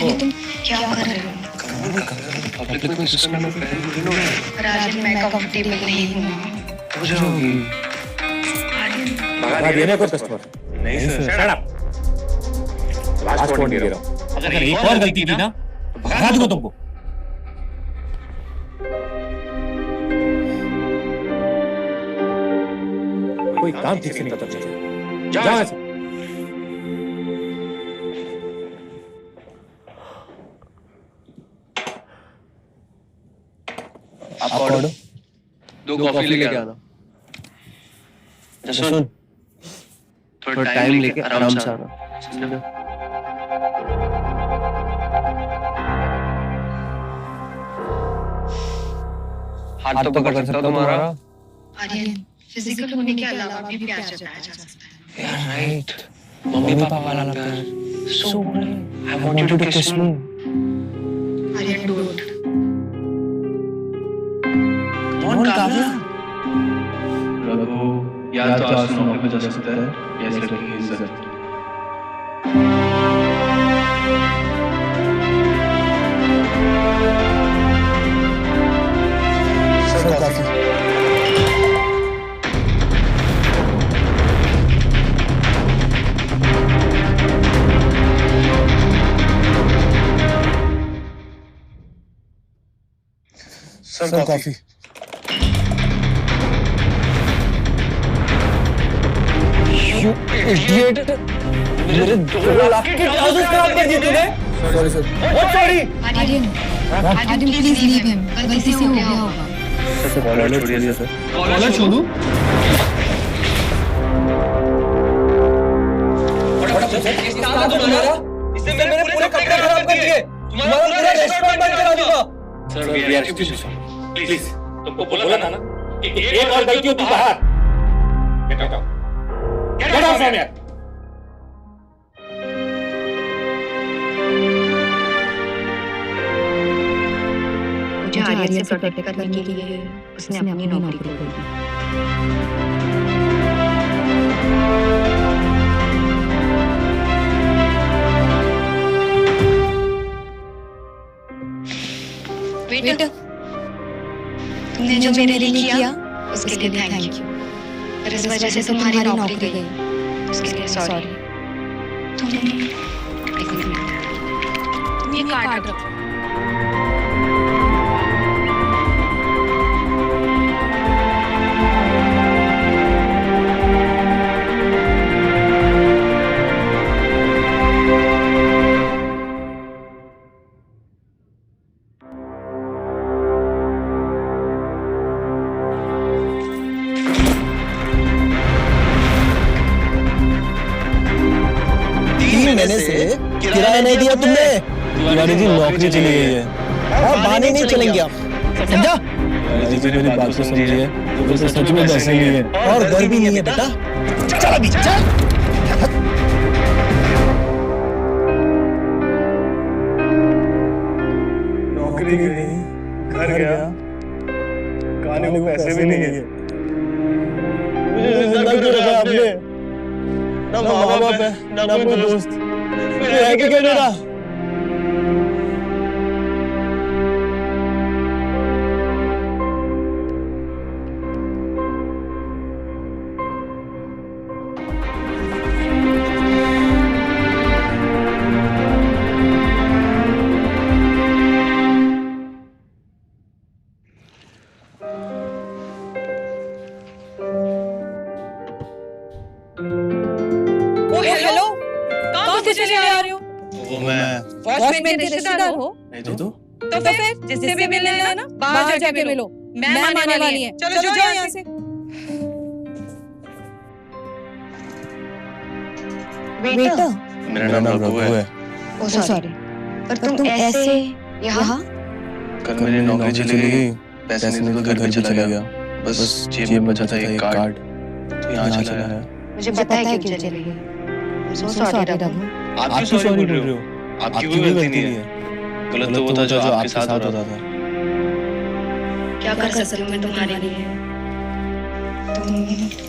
ये तुम क्या कर रहे हो? पब्लिक में सिस्टम में राजन, मैं कंफर्टेबल नहीं हूँ। हो जाओगी। भगा दिए ना कुछ कस्टमर। नहीं sir, shut up. Last warning दे रहा हूँ। अगर एक और गलती की ना तो भगा दूंगा तुमको। कोई काम ठीक से नहीं करता चल। जाओ ऐसे। आप ऑर्डर 2 कॉफी लेके आना। जसुन थोड़ा टाइम लेके आराम से आना, समझा? हाथ तो पकड़ सकता तुम्हारा। आर्यन, फिजिकल होने के अलावा भी प्यार जताया जा सकता है। यार राइट, मम्मी पापा वाला प्यार। सो आई वांट यू टू किस मी। आर्यन, डोंट। कौन काव्या? रघु या तो आज नौकरी पे जा सकता है या इस लड़की की इज्जत। Sir coffee. Sir coffee. You idiot! मेरे 2 लाख के ट्राउजर्स खराब कर दिए तूने। Sorry sir. What sorry? Aryan, Aryan, please leave him. गलती से हो गया होगा। सर कॉलर छोड़िए सर। कॉलर छोड़ू? इससे मेरे पूरे कपड़े खराब कर दिए। तुम्हारा पूरा रेस्टोरेंट बंद करा दूंगा। Sir we are excuse please. तुमको बोला था ना कि एक और गलती होती बाहर। Get out. Get out from here. मुझे आर्यन से प्रोटेक्ट करने के लिए उसने अपनी नौकरी को खोल दी। वेटर, तुमने जो मेरे लिए किया उसके लिए थैंक यू। पर इस वजह से तुम्हारी नौकरी गई, उसके लिए सॉरी। तुम ये कार्ड रखो। महीने से किराया नहीं दिया तुमने। तिवारी जी नौकरी चली गई है और बहाने नहीं चलेंगे आप, समझा? तिवारी जी मेरी बात को समझिए, तो सच में वैसे ही है और घर भी नहीं है बेटा। चल अभी चल। नौकरी गई, घर गया, खाने को पैसे भी नहीं है। मुझे जिंदा क्यों रखा आपने? ना माँ बाप है, ना कोई दोस्त, है कि क्या मेरा? हेलो, कहाँ से चले आ रहे हो? वो मैं वॉचमैन के रिश्तेदार हो? नहीं तो तो फिर जिससे भी मिलना है ना बाहर जाके मिलो। मैम आने वाली है। चलो जाओ यहाँ से। बेटा, मेरा नाम रघु है। ओ सॉरी, पर तुम ऐसे यहाँ? कल मेरी नौकरी चली गई, पैसे नहीं तो घर भी चला गया। बस जेब में बचा था एक कार्ड, तो यहाँ चला आया। मुझे पता है क्यों चली गई। सो सॉरी रघु। आप क्यों सॉरी बोल रहे हो? आपकी कोई गलती नहीं है। गलत तो वो था जो आपके साथ हो रहा था। क्या कर सकती हूँ मैं तुम्हारे लिए?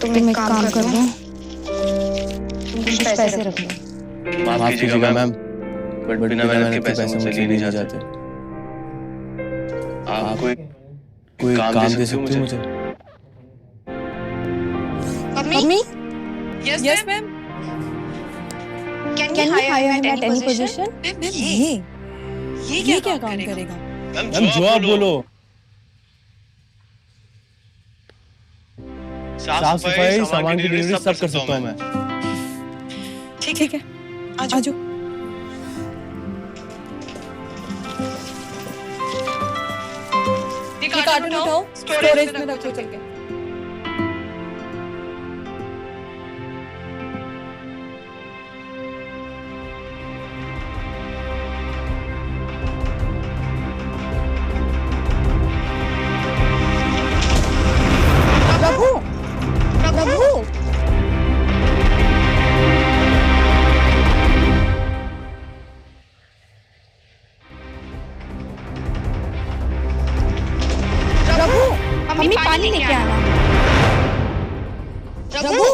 तुम एक काम कर लो, तुम कुछ पैसे रख लो। माफ कीजिएगा मैम, बट बिना मेहनत के पैसे मुझसे लिए नहीं जाते। आप कोई काम दे सकते हो मुझे? Mummy yes ma'am. Can you hire him at any position? ये क्या काम करेगा? मैम जो आप बोलो। साफ सफाई, सामान की डिलीवरी सब कर सकता हूँ मैं। ठीक है, आ जाओ। ये कार्टून उठाओ, स्टोरेज में रखो चल के। मम्मी पानी लेके आना। रघु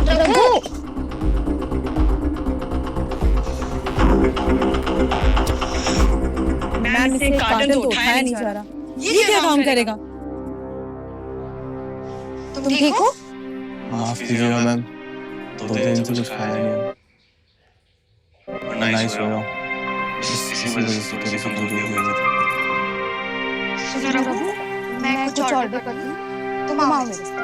रघु मैम से कार्टून तो उठाया नहीं जा रहा। ये क्या काम करेगा? तुम ठीक हो? माफ कीजिएगा मैम, 2 दिन से कुछ खाया नहीं है। नाइस हो रहा हूँ, इसी वजह से थोड़ी कमजोरी हो गई थी। सुनो रघु, मैं कुछ ऑर्डर करती हूँ, तुम आओ मेरे साथ।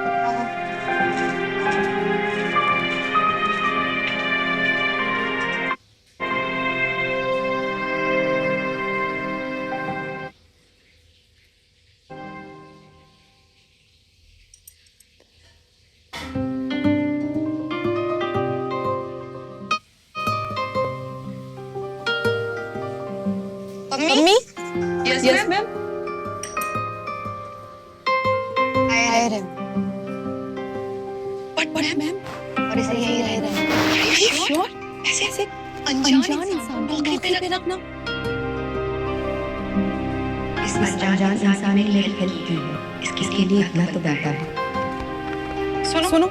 Mummy yes ma'am. Hire him. But ma'am, और इसे यही रह रहे हैं। श्योर? ऐसे अनजान इंसान को नौकरी पे रखना? इस अनजान इंसान ने मेरी हेल्प की है, इसके लिए इतना तो बेहतर है। सुनो,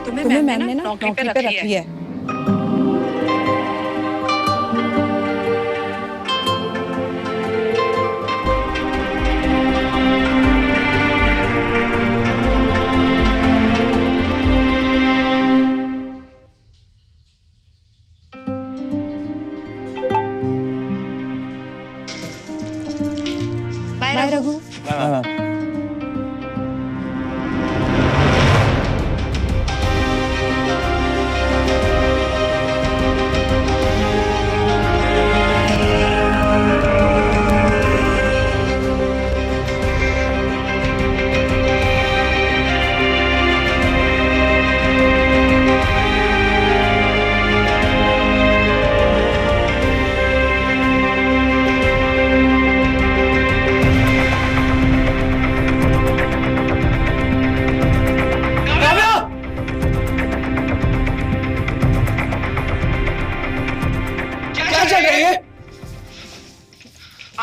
तुम्हें मैम ने ना नौकरी पे रख लिया है। बाय रघु।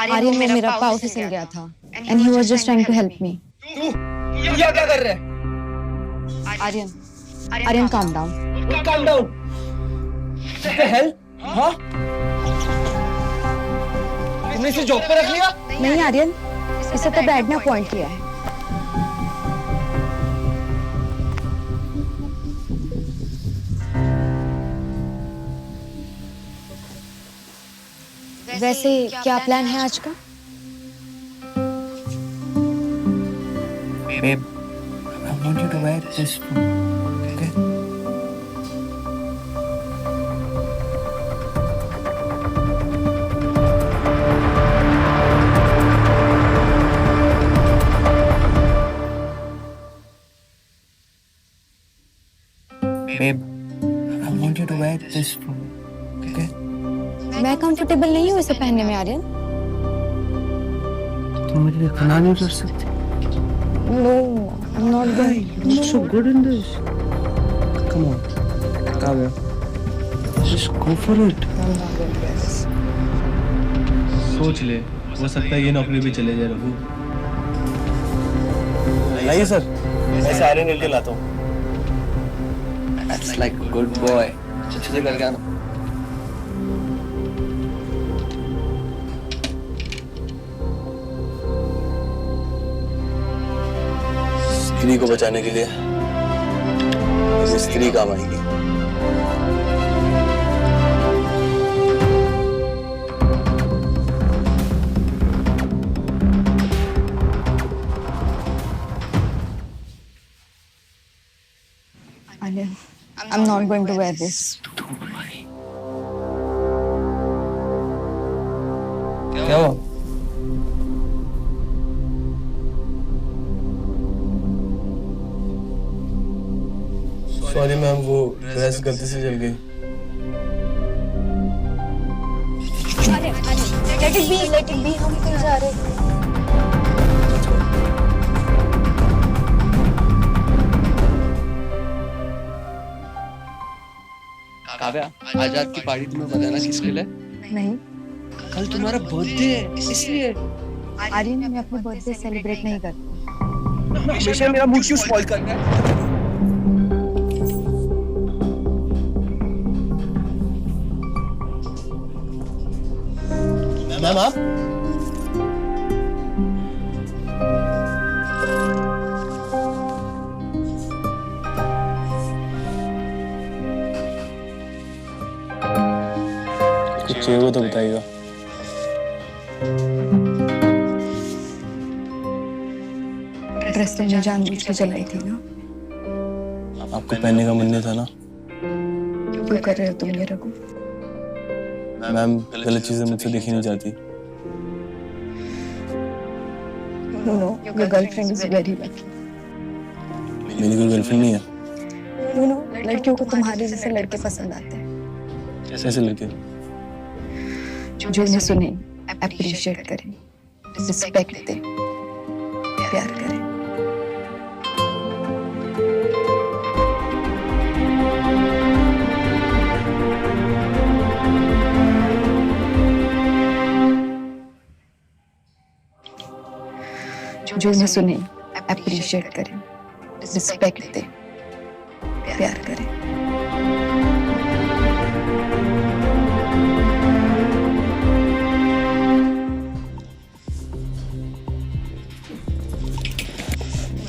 आर्यन मेरा पाव फिसल गया था and he was just trying to help me. तू क्या कर रहा है? Aryan calm down. Calm down. What the hell? हाँ? तुमने इसे जॉब पे रख लिया? नहीं आर्यन, इसे तो डैड ने अपॉइंट किया है। वैसे क्या प्लान है आज का? Babe, I want you to wear this for me, okay? Babe, I want you to wear this for me, okay? मैं कंफर्टेबल नहीं हूँ इसे पहनने में आर्यन। तुम मेरे लिए खना नहीं कर सकती? No, I'm not going. You're so good in this. Come on, Kavya. Just go for it. सोच ले, हो सकता है ये नौकरी भी चले जाए रघु। लाइए सर, मैं सारे मिलके लाता हूँ। That's like a good boy. अच्छे से करके आना। स्त्री को बचाने के लिए स्त्री काम आएगी। Anil, I'm not going to wear this. क्या हुआ? सॉरी मैम, वो ड्रेस गलती से जल गई। Let it be, हम कहीं जा रहे हैं। काव्या, आजाद की पार्टी तुम्हें बताना किसके लिए? नहीं, कल तुम्हारा बर्थडे है इसलिए। आर्यन, मैं अपनी बर्थडे सेलिब्रेट नहीं करती। हमेशा मेरा मूड क्यों स्पॉइल करता है? मैम आप? कुछ चाहिए हो तो बताइएगा। ड्रेस तुमने जानबूझ के जलाई थी ना? आपको पहनने का मन नहीं था ना? क्यों कर रहे हो तुम ये रघु? मैम, गलत चीजें मुझसे देखी नहीं जाती। You know, your girlfriend is very lucky. मेरी कोई गर्लफ्रेंड नहीं है। You know, लड़कियों को तुम्हारे जैसे लड़के पसंद आते हैं। कैसे लड़के? जो उन्हें सुने, अप्रिशिएट करें, रिस्पेक्ट दे, प्यार करें। जो उन्हें सुने, अप्रिशिएट करें, रिस्पेक्ट दे, प्यार करें।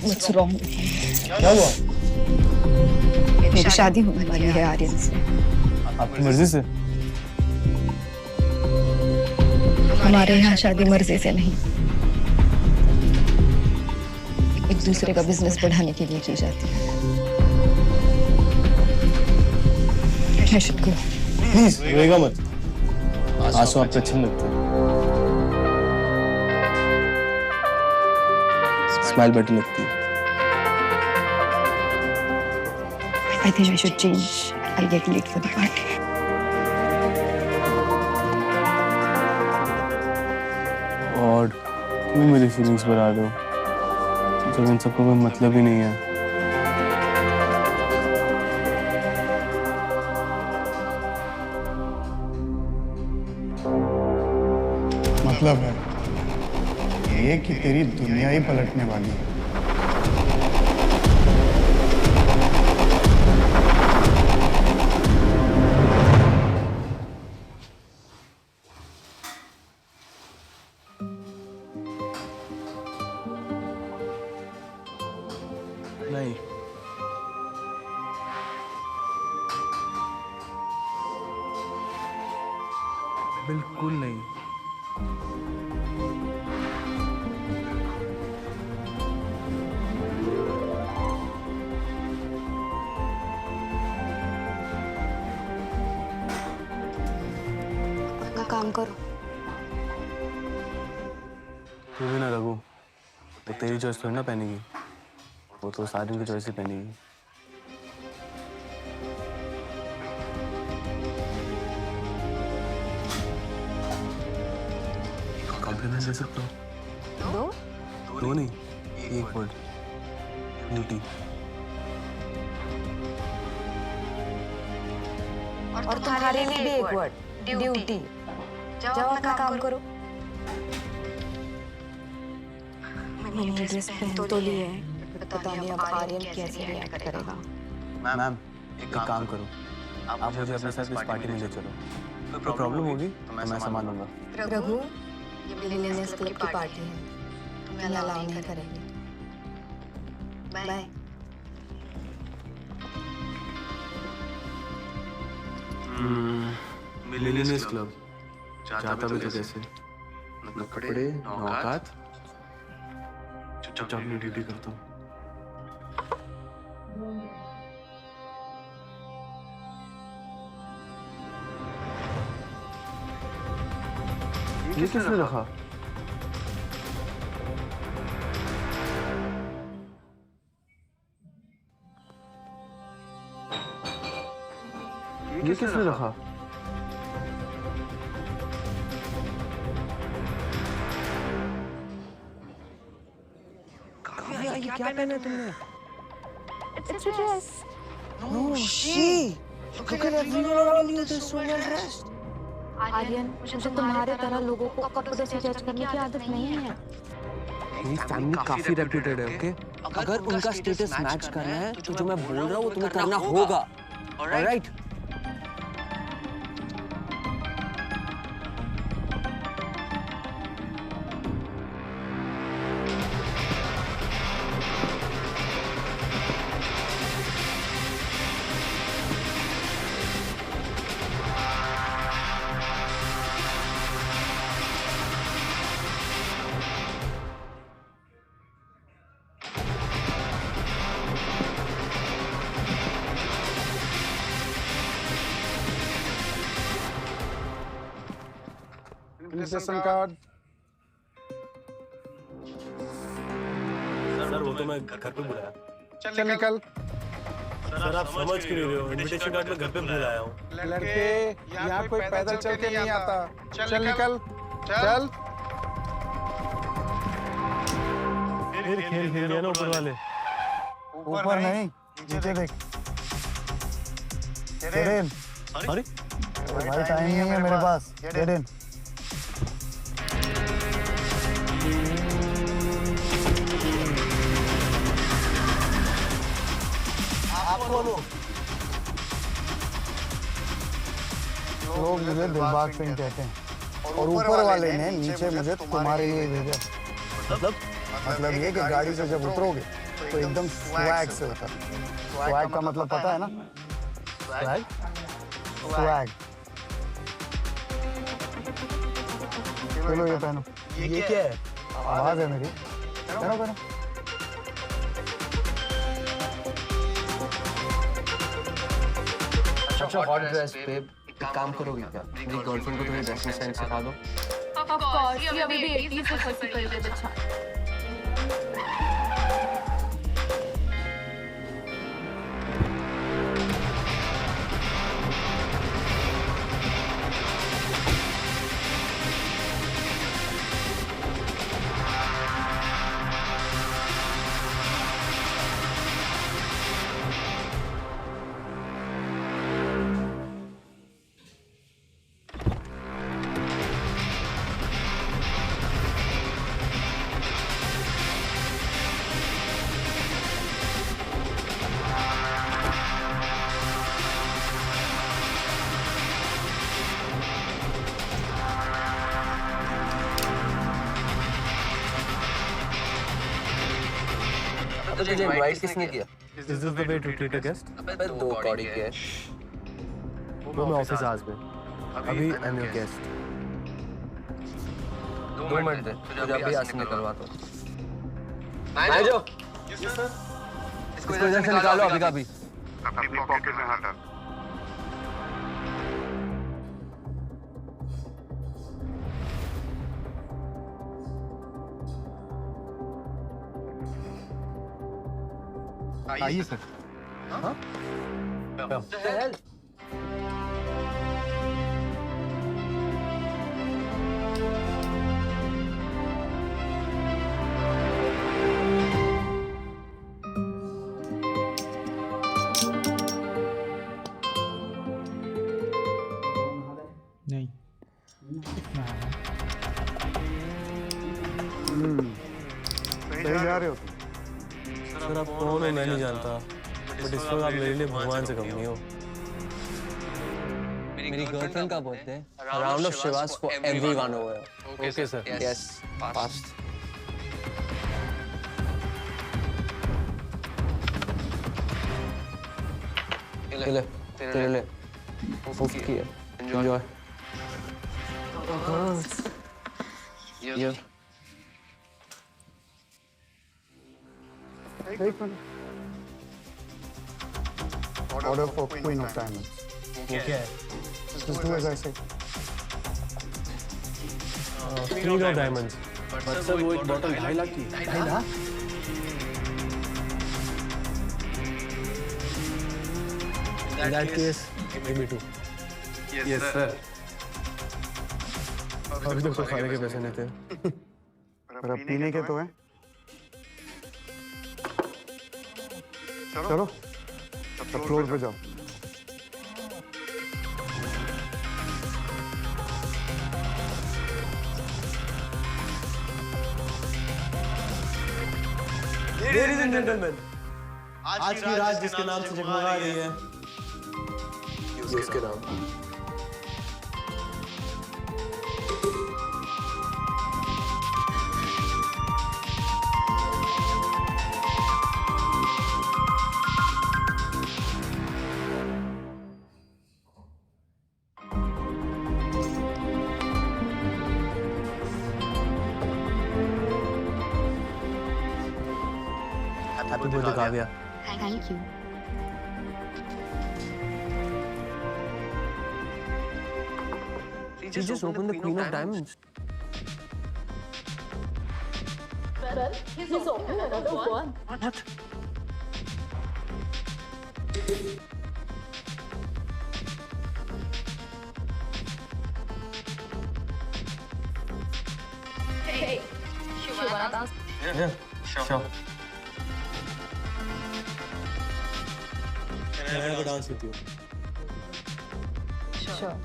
What's wrong? क्या हुआ? मेरी शादी होने वाली है आर्यन से। आपकी मर्जी से? हमारे यहाँ शादी मर्जी से नहीं, एक दूसरे का बिजनेस बढ़ाने के लिए की जाती है। I should go. प्लीज रोएगा मत। आंसू आपको अच्छे नहीं लगते। स्माइल बेटर लगती है। I think I should change. I'll get late for the party. और तुम मेरी फीलिंग्स बढ़ा दो जब इन सबको कोई मतलब ही नहीं है। मतलब है ये कि तेरी दुनिया ही पलटने वाली है। नहीं, बिल्कुल नहीं। का काम करो। तू भी ना रघु, तो तेरी चॉइस थोड़ी ना पहनेगी, वो तो सारी की चॉइस ही पहनेगी। कॉम्प्लीमेंट दे सकता हूँ? दो नहीं, एक वर्ड, ब्यूटी। और तुम्हारे लिए भी एक वर्ड, ड्यूटी। जाओ अपना काम करो। मैंने ड्रेस पहन तो ली है, पता नहीं अब आर्यन कैसे रिएक्ट करेगा। मैम एक काम करो, आप मुझे अपने साथ इस पार्टी में ले चलो। कोई प्रॉब्लम होगी तो मैं सामान दूंगा। रघु, ये मिलेनियर्स क्लब की पार्टी है, तुम्हें अलाउ नहीं करेंगे। बाय। मिलेनियर्स क्लब जाता भी तो कैसे? न कपड़े न औकात, चुपचाप अपनी ड्यूटी करता हूँ। ये किसने रखा? ये किसने रखा? ये क्या पहना है तुमने? It's a dress. No, she. Look at everyone around you. They're so well dressed. Aryan, मुझे तुम्हारे तरह लोगों को कपड़ों से जज करने की आदत नहीं है। मेरी फैमिली काफी रेप्यूटेड है, ओके? अगर उनका स्टेटस मैच करना है तो जो मैं बोल रहा हूँ वो तुम्हें करना होगा, ऑलराइट? Invitation card. सर वो तो मैं घर पे बुलाया। चल निकल। सर आप समझ क्यों नहीं रहे हो? इनविटेशन कार्ड मैं घर पे भूल आया हूँ। लड़के, यहाँ कोई पैदल चल के नहीं आता। चल निकल, चल। फिर खेल खेल लिया ना ऊपर वाले। ऊपर नहीं, नीचे देख। Get in. अरे भाई टाइम नहीं है मेरे पास। Get in. लोग मुझे दिलबाग सिंह कहते हैं और ऊपर वाले ने नीचे मुझे तुम्हारे लिए भेजा। मतलब ये कि गाड़ी से जब उतरोगे तो एकदम स्वैग से उतर। स्वैग का मतलब पता है ना? स्वैग? स्वैग। चलो ये पहनो। ये क्या है? आवाज है मेरी। पहनो पहनो। अच्छा हॉट ड्रेस पे एक काम करोगे क्या? मेरी गर्लफ्रेंड को तुम्हें ड्रेसिंग सेंस सिखा दो। Of course, ये अभी भी 80s से 40 पर है बच्चा। तो तुझे इनवाइट किसने किया? Is this the way to treat a guest? अबे दो कौड़ी के। वो मैं ऑफिस आज में। अभी I am your guest. 2 minute दे, तुझे अभी यहाँ से निकलवा दो। मैनेजो, इसको इधर से निकालो अभी का अभी। अपनी पॉकेट में हाथ डाल। आइए सर। हाँ? चल। नहीं सही जा रहे हो तुम। सर आप कौन हो मैं नहीं जानता, बट इस वक्त आप मेरे लिए भगवान से कम नहीं हो। मेरी गर्लफ्रेंड का birthday round of Shivas for everyone over. Okay sir. Yes fast. ले तेरे ले मुफ्त की है. एंजॉय. ये Order for Queen of Diamonds. क्या है? Just do as I say. Queen of Diamonds. But sir वो एक बॉटल 2.5 लाख की. 2.5 lakh? In that case, give me 2. Yes, sir. अभी तक तो खाने के पैसे नहीं थे. पर अब पीने के तो हैं. चलो अब फ्लोर पे जाओ. Ladies and gentlemen, आज की रात जिसके नाम से जगमगा रही है, ये उसके नाम. Happy birthday Kavya. Thank you. She just opened the Queen of Diamonds. He's opened another one. What? Hey, Shivana dance. Yeah, sure. Can I have a dance with you? Sure.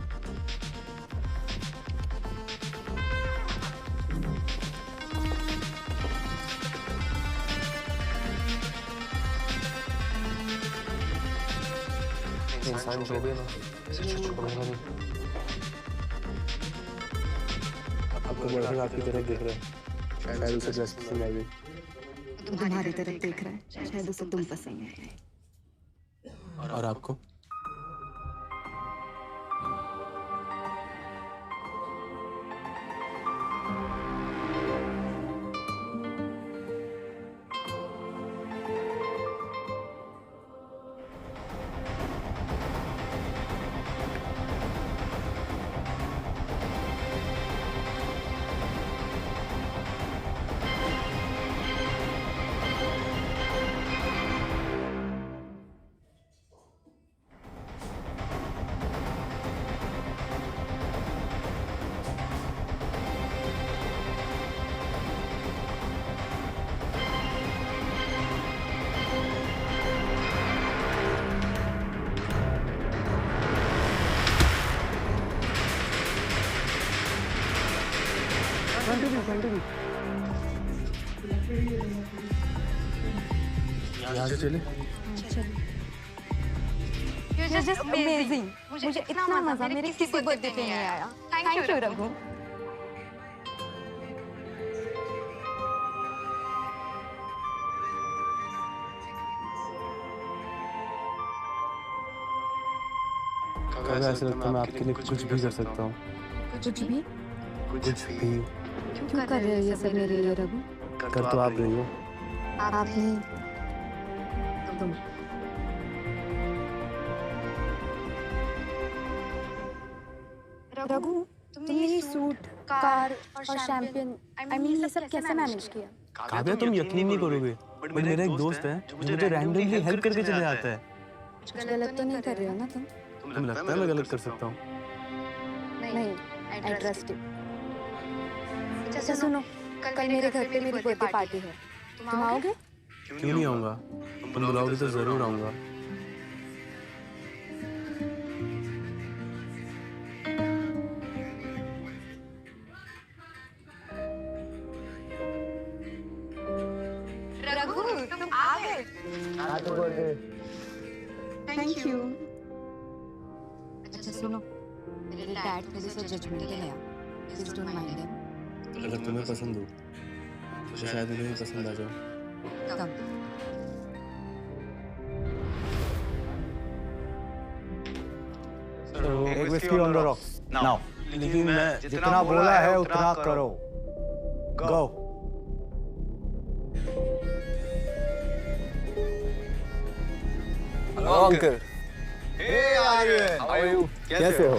इंसान जो भी है ना, इसे छोड़ूंगा नहीं. आपको बॉयफ्रेंड आपकी तरफ देख रहा है. शायद उसे ड्रेस पसंद आई. तुम्हारी तरफ देख रहा है, शायद उसे तुम पसंद है. और आपको? यहाँ से चले. You're just amazing. मुझे इतना मजा मेरे किसी बर्थडे पे नहीं आया. Thank you Raghu. कभी ऐसा लगता है मैं आपके लिए कुछ भी कर सकता हूँ. कुछ भी? कुछ भी. क्यों कर रहे हो ये सब मेरे लिए रघु? कर तो आप रही हो. आप नहीं, तुम. रघु, तुमने ये सूट, कार और शैंपेन, I mean ये सब कैसे मैनेज किया? काव्या तुम यकीन नहीं करोगे, बट मेरा एक दोस्त है जो मुझे रैंडमली हेल्प करके चले जाता है. कुछ गलत तो नहीं कर रहे हो ना तुम? तुम्हें लगता है मैं गलत कर सकता हूँ? नहीं, I trust you. अच्छा सुनो, कल मेरे घर पे मेरी बर्थडे पार्टी है. तुम आओगे? क्यों नहीं आऊँगा? तुम बुलाओगे तो जरूर आऊँगा. रघु, तुम आ गए. Thank you. अच्छा सुनो, डैड मेरे से जजमेंटल है, प्लीज डोंट माइंड हिम। अगर तुम्हें पसंद हो तो शायद उन्हें भी पसंद आ जाओ। कम एक whisky on the rocks now. लेकिन मैं जितना बोला है उतना करो। Go. Hello uncle. Hey Aryan, how are you? कैसे हो?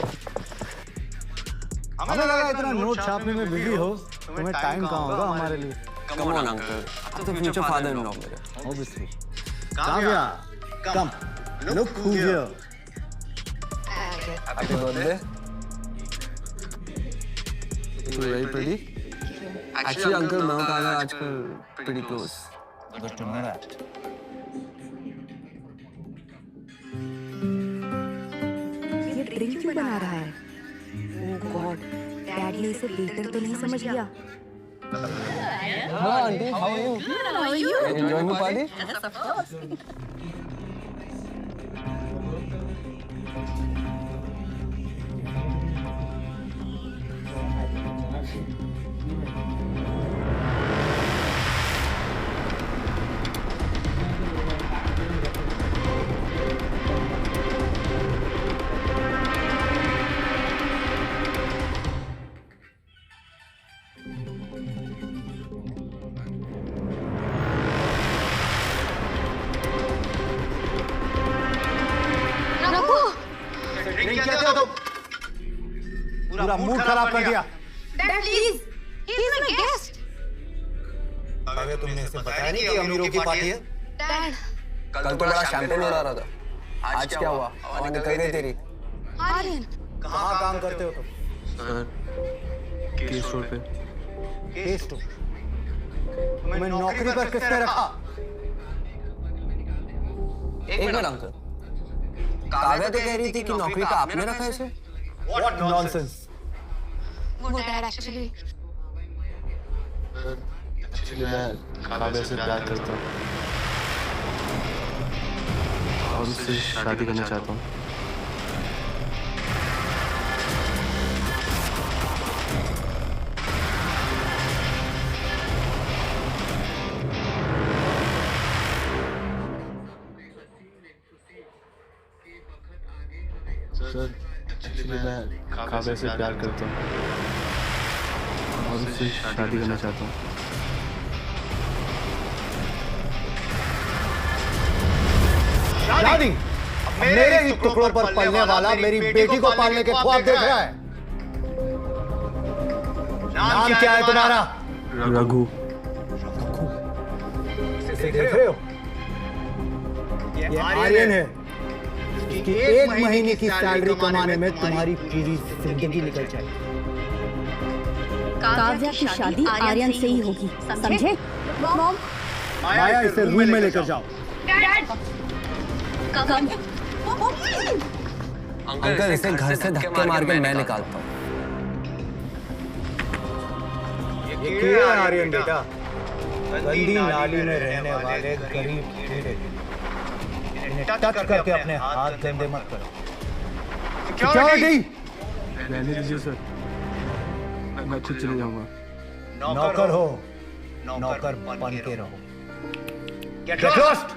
हमें लगा इतना नोट छापने में बिजी हो, तुम्हें टाइम कहाँ होगा हमारे लिए? कम ऑन अंकल, आप तो फ्यूचर फादर इन लॉ मेरे। Obviously. Kavya, come. Look who's here. Happy birthday. You very pretty. Actually uncle मैं और काव्या आजकल pretty close. Good to know that. ये ड्रिंक क्यों बना रहा है? ओह गॉड, डैड ने इसे वेटर तो नहीं समझ लिया। हाँ aunty, how are you? Enjoying the party? Drink क्या था तुम? पूरा मूड खराब कर दिया। Dad please, he is my guest. Kavya, तुमने इसे बताया नहीं कि अमीरों की पार्टी है? डैड, कल तो बड़ा शैंपेन उड़ा रहा था, आज क्या हुआ? और निकल गई तेरी। आर्यन, कहाँ काम करते हो तुम? सर केस स्टोर पे। Case store? तुम्हें नौकरी पर किसने रखा? एक मिनट अंकल, काव्या तो कह रही थी कि नौकरी पे आपने रखा है इसे। What nonsense! वो डैड एक्चुअली मैं काव्या से प्यार करता हूँ और उससे शादी करना चाहता हूँ। सर एक्चुअली मैं काव्या से प्यार करता हूँ और उससे शादी करना चाहता हूँ। शादी? मेरे ही टुकड़ों पर पलने वाला मेरी बेटी को पालने के ख्वाब देख रहा है। नाम क्या है तुम्हारा? रघु। इसे देख रहे हो? ये आर्यन है। कि एक महीने की सैलरी कमाने में तुम्हारी पूरी जिंदगी निकल जाएगी। काव्या की शादी आर्यन से ही होगी, समझे? मॉम, माया, इसे रूम में लेकर जाओ। अंकल इसे घर से धक्के मार के मैं निकालता हूँ। ये क्या है आर्यन बेटा? गंदी नाली में रहने वाले गरीब कीड़े, इन्हें टच करके अपने हाथ गंदे मत करो। सिक्योरिटी! रहने दीजिए सर, मैं खुद चले जाऊंगा। नौकर हो, नौकर बन के रहो। Get lost!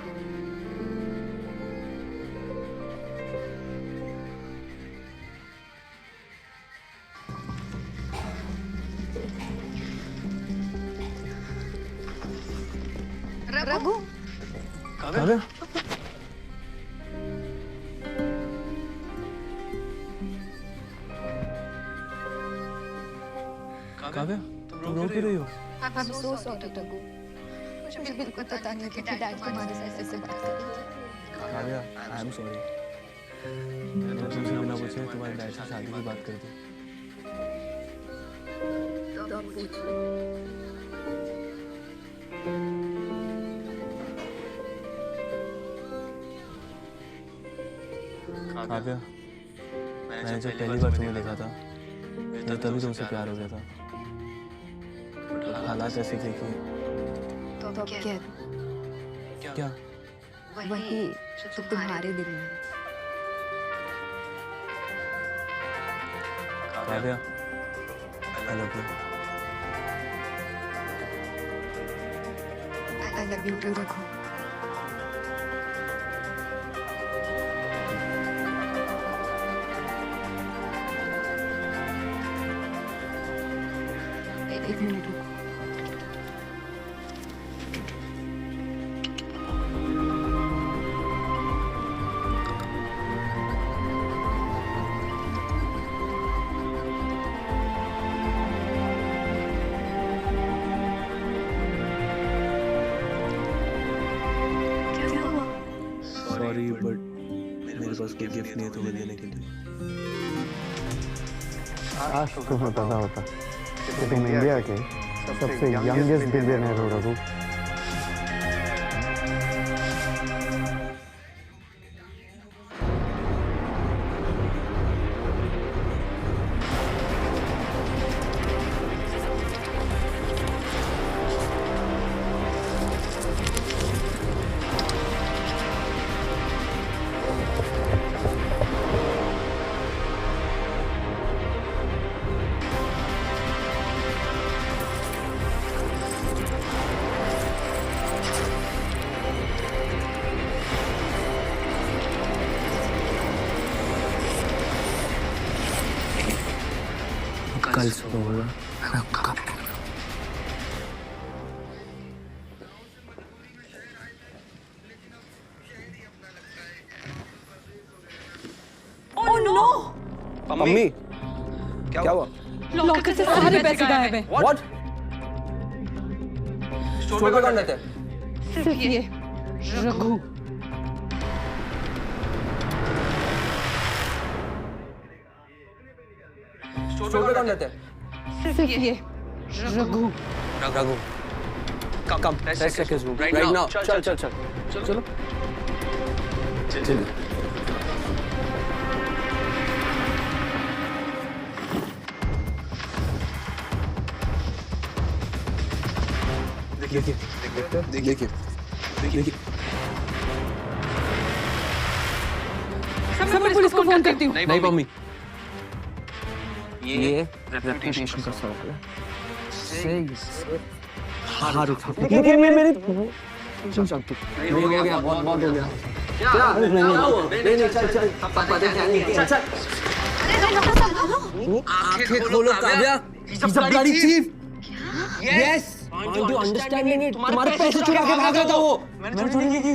रघु, काव्या, काव्या, तुम रो क्यों रही हो? I am so sorry Raghu. मुझे बिल्कुल पता नहीं था कि डैड तुम्हारे साथ ऐसे बात करेंगे। Kavya, I am sorry. मैंने तुमसे बिना पूछे तुम्हारे डैड से शादी की बात कर दी। काव्या, मैंने जब पहली बार तुम्हें देखा था मुझे तभी तुमसे प्यार हो गया था। हालात ऐसे थे कि तो क्या वही जो तुम्हारे दिल में। Kavya, I love you. I love you too, Raghu. एक मिनट रुको। सॉरी बट मेरे पास कोई गिफ्ट नहीं है तुम्हें देने के लिए। आज तुम्हें पता होता कि तुम इंडिया के सबसे यंगेस्ट बिलियनर हो रघु। कल सुबह होगा। मम्मी क्या हुआ? लॉकर से सारे पैसे गायब हैं। व्हाट? स्टोर पे कौन रहता है? सिर्फ ये रघु। स्टोर पे कौन रहता है? सिर्फ ये Raghu. Raghu come let's check his room right now. चल चल चल चलो चलिए। देखिए देखिए देखिए। मैं पुलिस को फोन करती हूँ। नहीं मम्मी, ये रेपुटेशन का सवाल है। हाँ रुक। लेकिन मेरी चल चल तू। नहीं हो गया, बहुत बहुत हो गया। क्या? नहीं चल चल पापा दे चल चल। आंखें खोलो Kavya, he's a bloody thief. Yes. Aren't you understanding it? तुम्हारे पैसे चुरा के भाग रहा था वो। मैंने चोरी नहीं की।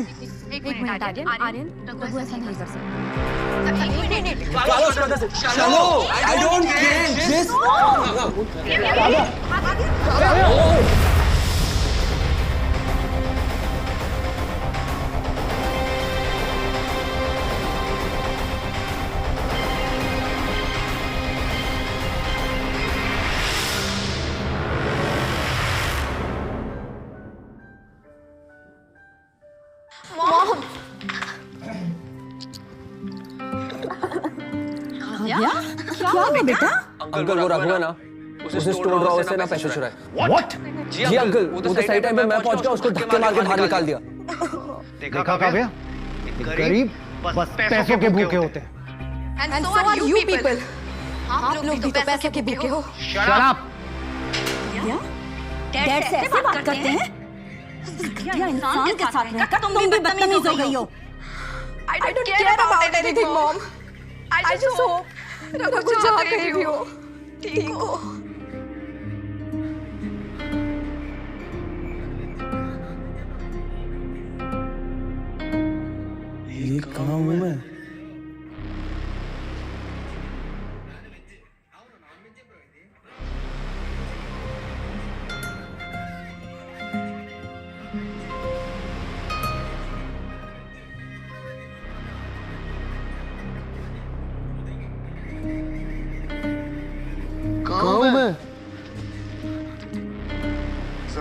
एक मिनट आर्यन रघु ऐसा नहीं कर सकता। एक मिनट चलो, I don't care. Just क्या हुआ बेटा? अंकल वो रघु है ना, उसे स्टोर ड्रॉवर से ना पैसे चुराए। What? जी अंकल, वो तो सही टाइम पे मैं पहुंच गया, उसको धक्के मार के बाहर निकाल दिया। देखा काव्या, गरीब बस पैसों के भूखे होते हैं। And so are you people. आप लोग भी तो पैसे के भूखे हो। Shut up. डैड से ऐसे बात करते हैं? घटिया इंसान के साथ रहकर तुम भी बदतमीज हो गई हो। I don't care about anything, Mom. I just hope Raghu जहाँ कहीं भी हो, ठीक हो। ये कहाँ हूँ मैं?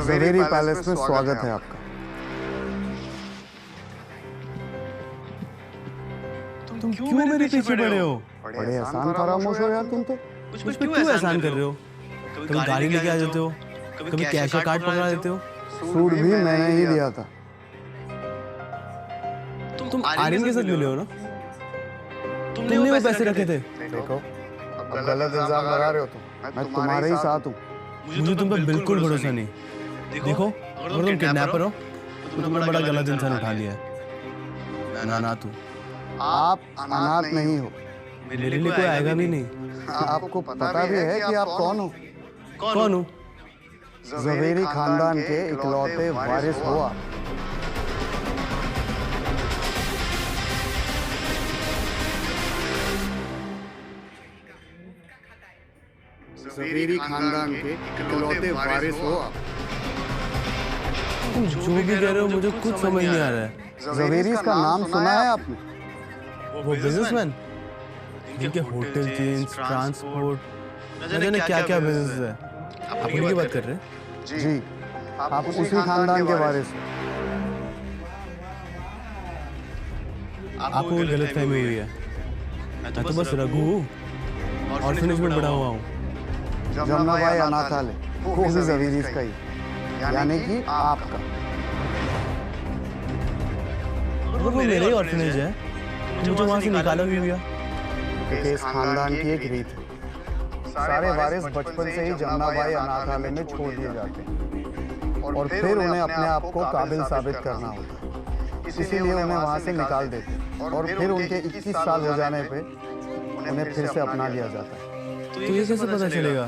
ज़वेरी पैलेस में स्वागत है आपका। तुम क्यों मेरे पीछे पड़े हो? बड़े आसान फरामोश हो यार तुम तो। मुझ पे क्यों एहसान कर रहे हो? कभी गाड़ी लेके आ जाते हो, कभी कैश का कार्ड पकड़ा देते हो। सूट भी मैंने ही दिया था। तुम आर्यन के साथ मिले हो ना? तुमने वो पैसे रखे थे। देखो, गलत इल्जाम लगा रहे हो तुम। मैं तुम्हारे ही साथ हूँ। मुझे तुम पे बिल्कुल भरोसा नहीं। देखो अगर तुम किडनैपर हो तो तुमने बड़ा गलत इंसान उठा लिया है। मैं अनाथ हूँ। आप अनाथ नहीं हो। मेरे लिए कोई आएगा भी नहीं। आपको पता भी है कि आप कौन हो? कौन हूँ? ज़वेरी खानदान के इकलौते वारिस हो आप। ज़वेरी खानदान के इकलौते वारिस हो आप। तुम जो भी कह रहे हो मुझे कुछ समझ नहीं आ रहा है। ज़वेरीज़ का नाम सुना है आपने? वो बिजनेसमैन जिनके होटल चेन्स, ट्रांसपोर्ट, न जाने क्या क्या बिजनेस है। आप उन्हीं की बात कर रहे हैं? जी, आप उसी खानदान के वारिस हो। आपको कोई गलतफहमी हुई है। मैं तो बस रघु हूँ, ऑर्फनेज में बड़ा हुआ हूँ। जमुनाबाई अनाथालय वो भी ज़वेरीज़ का ही, यानी कि आपका। वो मेरा ही ऑर्फनेज है, मुझे वहाँ से निकाला भी हुआ। क्योंकि इस खानदान की एक रीत है, सारे वारिस बचपन से ही जमुनाबाई अनाथालय में छोड़ दिए जाते हैं और फिर उन्हें अपने आप को काबिल साबित करना होता है। इसीलिए उन्हें वहाँ से निकाल देते हैं और फिर उनके 21 साल हो जाने पे उन्हें फिर से अपना लिया जाता है। तो ये कैसे पता चलेगा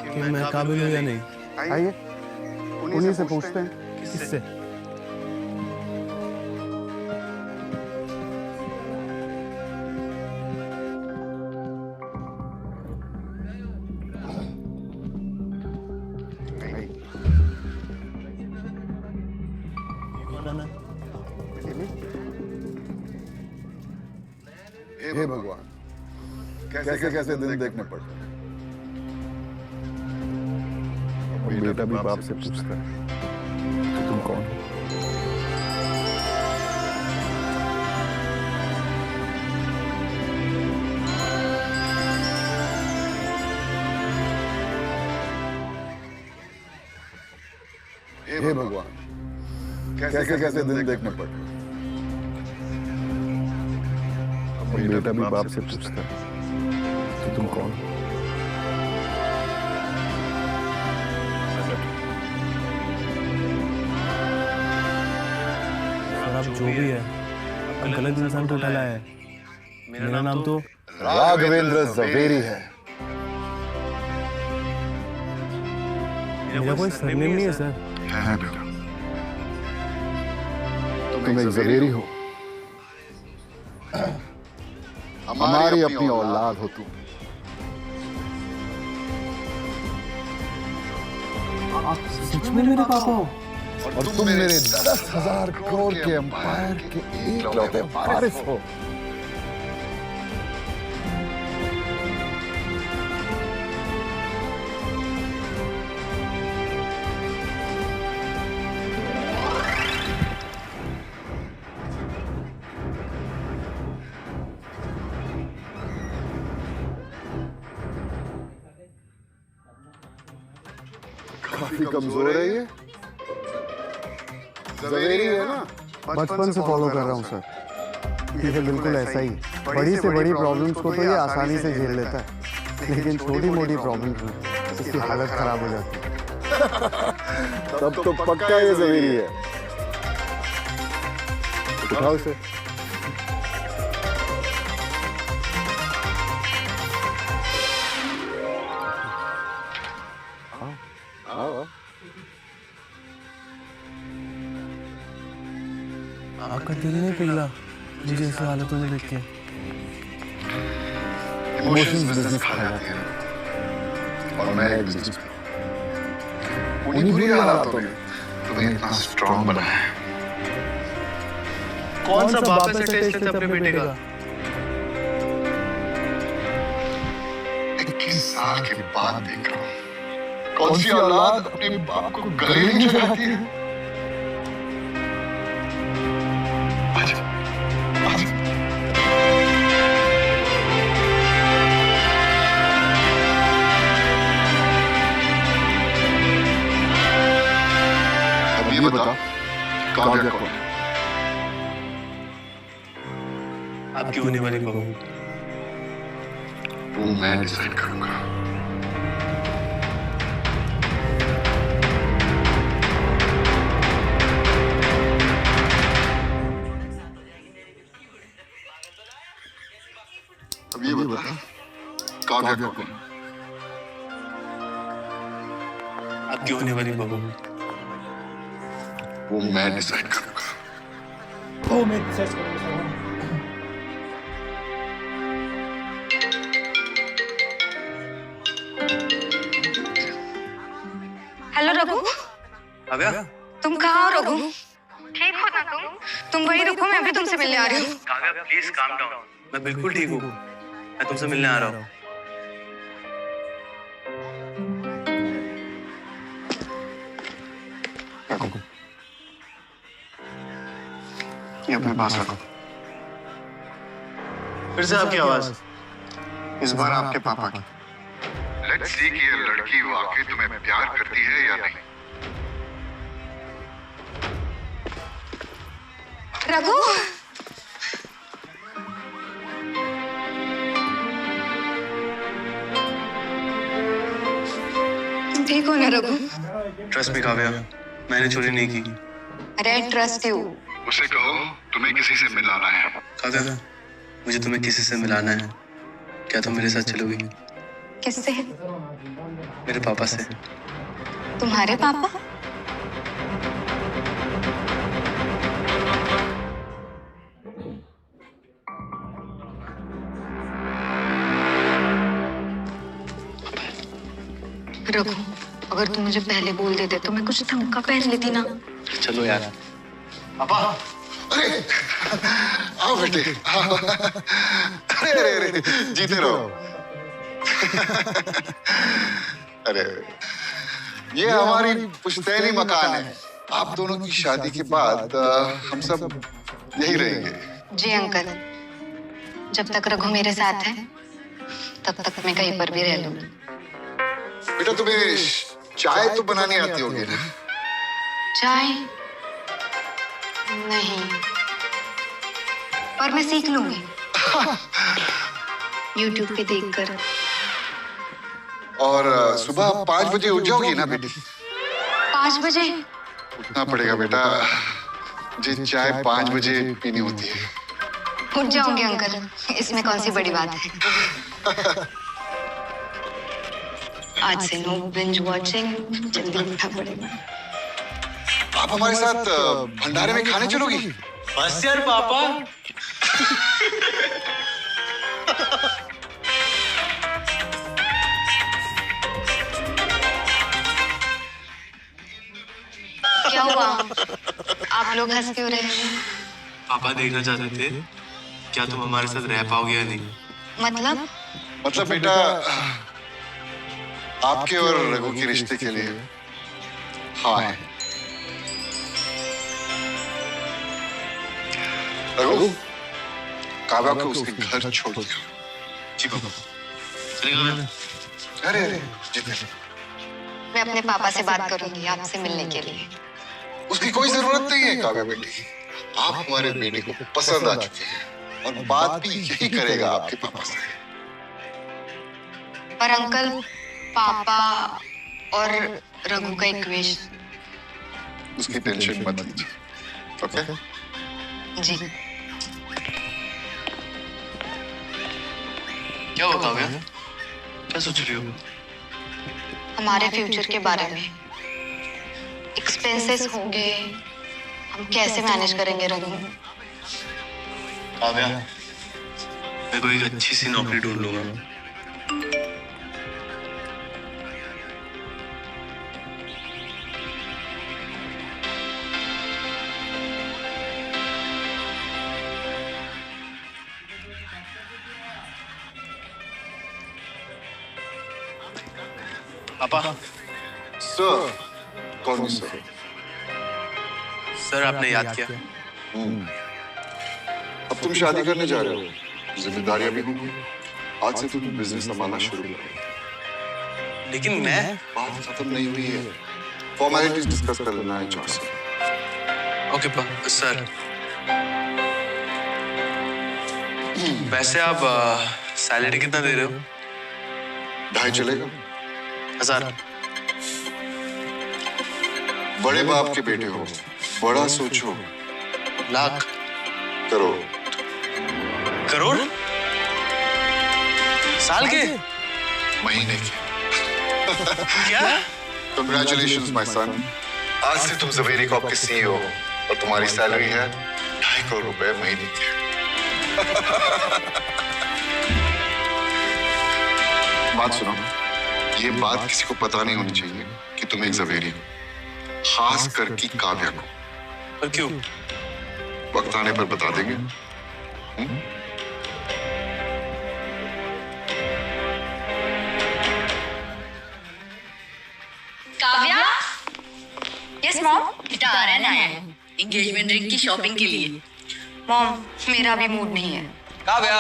कि मैं काबिल हूँ या नहीं? आइए उन्हीं से पूछते हैं। किससे? हे भगवान, कैसे कैसे दिन देखने पड़ते हैं। बेटा भी बाप से पूछता है कि तुम कौन हो। हे भगवान, कैसे कैसे दिन देखने पड़ते हैं। बेटा भी बाप से पूछता है कि तुम कौन हो। अब जो भी है, अब गलत इंसान को उठा लाया है। मेरा नाम तो राघवेंद्र ज़वेरी है। मेरा कोई सरनेम नहीं है सर। है बेटा, तुम एक ज़वेरी हो। हमारी अपनी औलाद हो तुम। आप सच में मेरे पापा हो? और तुम मेरे 10,000 करोड़ के एम्पायर के इकलौते वारिस हो। काफी कमजोर है ये। ज़वेरी है ना? बचपन से फॉलो कर रहा हूँ सर। ये बिल्कुल ऐसा ही। बड़ी से बड़ी प्रॉब्लम्स को तो ये आसानी से झेल लेता है, लेकिन छोटी मोटी प्रॉब्लम्स में इसकी हालत खराब हो जाती है। तब तो पक्का ये ज़वेरी है। उठाओ इसे। आओ। आपका दिल नहीं पिघला मुझे इस हालतों में देख के? इमोशंस बिजनेस खा जाते हैं और मैं एक बिजनेस उन्हीं बुरी हालातों में तुम्हें इतना स्ट्रॉन्ग बनाया है। कौन सा बाप ऐसा टेस्ट लेता अपने बेटे का? 21 साल के बाद देख रहा हूँ कौन सी औलाद अपने बाप को गले नहीं लगाती है। अब ये बता काव्या कौन है? आपकी होने वाली बहू। वो मैं डिसाइड करूंगा। अब ये बता, काव्या कौन? आपकी होने वाली बहू। वो मैं डिसाइड करूंगा। वो मैं डिसाइड करूंगा। हेलो रघु, काव्या, तुम कहाँ हो रघु? ठीक हो ना तुम वहीं रुको, मैं अभी तुमसे मिलने आ रही हूँ। Kavya please calm down. मैं बिल्कुल ठीक हूँ, मैं तुमसे मिलने आ रहा हूँ। ये अपने पास रखो। फिर से आपकी आवाज। इस बार आपके पापा की। लेट्स सी कि ये लड़की वाकई तुम्हें प्यार करती है या नहीं। रघु, तुम ठीक हो ना रघु? ट्रस्ट मी काव्या, मैंने चोरी नहीं की। अरे ट्रस्ट यू। उसे कहो तुम्हें किसी से मिलाना है। काव्या, मुझे तुम्हें किसी से मिलाना है। क्या तुम मेरे साथ चलोगी? किससे? मेरे पापा से। तुम्हारे पापा? रघु, अगर तुम मुझे पहले बोल देते तो मैं कुछ धमका पहन लेती ना। चलो यार। पापा, अरे आओ बेटे, आओ। अरे अरे अरे जीते रहो। अरे ये हमारी पुश्तैनी मकान है। आप दोनों की शादी के बाद हम सब यही रहेंगे। जी अंकल, जब तक रघु मेरे साथ है तब तक मैं कहीं पर भी रह लूंगी। बेटा तुम्हें चाय तो बनानी आती होगी ना? चाय नहीं, पर मैं सीख लूंगी YouTube पे देखकर। और सुबह 5 बजे उठ जाओगी ना बेटी? 5 बजे? उठना पड़ेगा बेटा, जी चाय 5 बजे पीनी होती है। उठ जाऊंगी अंकल, इसमें कौन सी बड़ी बात है। आज से नो बिंज वॉचिंग, जल्दी उठना पड़ेगा। आप हमारे साथ भंडारे में खाने चलोगी? बस यार पापा। क्या हुआ? आप लोग हंस क्यों रहे हैं? पापा देखना चाहते थे क्या तुम हमारे साथ रह पाओगे या नहीं। मतलब बेटा आपके और रघु के रिश्ते के लिए हाँ है। रघु, काव्या को उसके घर छोड़ दिया। जी पापा। चलेगा? अरे अरे जीते, मैं अपने पापा से बात करूंगी आपसे मिलने के लिए। उसकी कोई जरूरत नहीं है काव्या बेटी। आप हमारे बेटे को पसंद आ चुके हैं और बात भी यही करेगा आपके पापा से। पर अंकल, पापा और रघु का इक्वेशन। उसकी टेंशन मत लीजिए, ओके? जी। क्या हुआ काव्या? क्या सोच रही हो? हमारे फ्यूचर के बारे में। एक्सपेंसेस होंगे, हम कैसे मैनेज करेंगे रघु? काव्या, मैं कोई एक अच्छी सी नौकरी ढूंढ लूंगा। पापा। सर, कौन सर? सर आपने याद किया। अब तुम शादी करने जा रहे हो, जिम्मेदारियां भी होंगी। आज से तुम बिजनेस संभालना शुरू करो। लेकिन मैं बात खत्म नहीं हुई है, फॉर्मेलिटीज डिस्कस कर लेना है HR से। Okay sir. वैसे आप सैलरी कितना दे रहे हो? 2.5 चलेगा? 1000। बड़े बाप के बेटे हो, बड़ा सोचो। लाख। करोड़। करोड़? साल के? महीने के। क्या? Congratulations my son. आज से तुम ज़वेरी कॉर्प के सीईओ हो और तुम्हारी सैलरी है 2.5 करोड़ रुपए महीने की। बात सुनो, ये बात किसी को पता नहीं होनी चाहिए कि तुम एक ज़वेरी हो, खास करके काव्या को। पर क्यों? वक्त आने पर बता देंगे। काव्या? Yes mom. बेटा आर्यन आया है एंगेजमेंट रिंग की शॉपिंग के लिए। मॉम, मेरा भी मूड नहीं है। काव्या,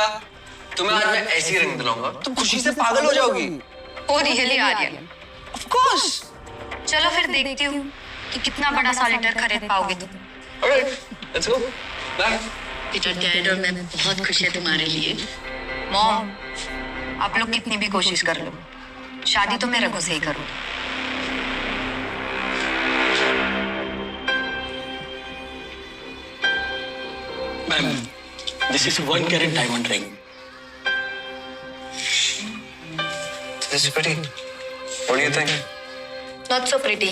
तुम्हें आज मैं ऐसी रिंग दिलाऊंगा, तुम खुशी से पागल हो जाओगी। Oh really Aryan? Of course. चलो फिर देखती हूँ कि कितना बड़ा सॉलिटर खरीद पाओगे तुम। Alright, let's go. बाय। बेटा डैड और मैं बहुत खुश है तुम्हारे लिए। मॉम, आप लोग कितनी भी कोशिश कर लो, शादी तो मैं रघु से ही करूँ। Ma'am, this is 1 carat diamond ring. This is pretty. What do you think? Not so pretty.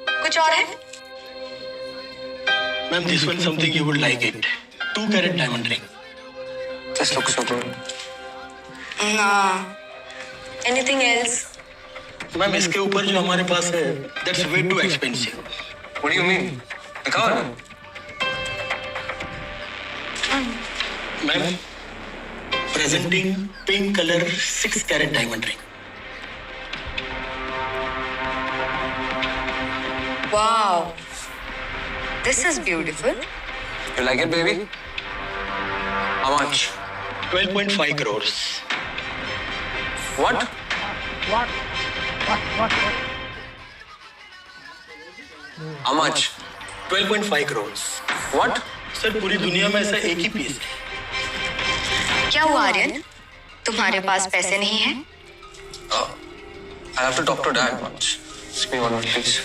कुछ और है? Ma'am, this one something you would like it. 2 carat diamond ring. This looks so good. ना। Anything else? Ma'am, इसके ऊपर जो हमारे पास है, that's way too expensive. What do you mean? दिखाओ ना। Ma'am, presenting pink color 6 carat diamond ring. Wow, this is beautiful. You like it, baby? How much? 12.5 crores. What? How much? 12.5 crores. What? Sir, पूरी दुनिया में ऐसा एक ही piece है। क्या हुआ आर्यन? तुम्हारे पास पैसे नहीं हैं? I have to talk to Dad once. Just give me 1 minute, please.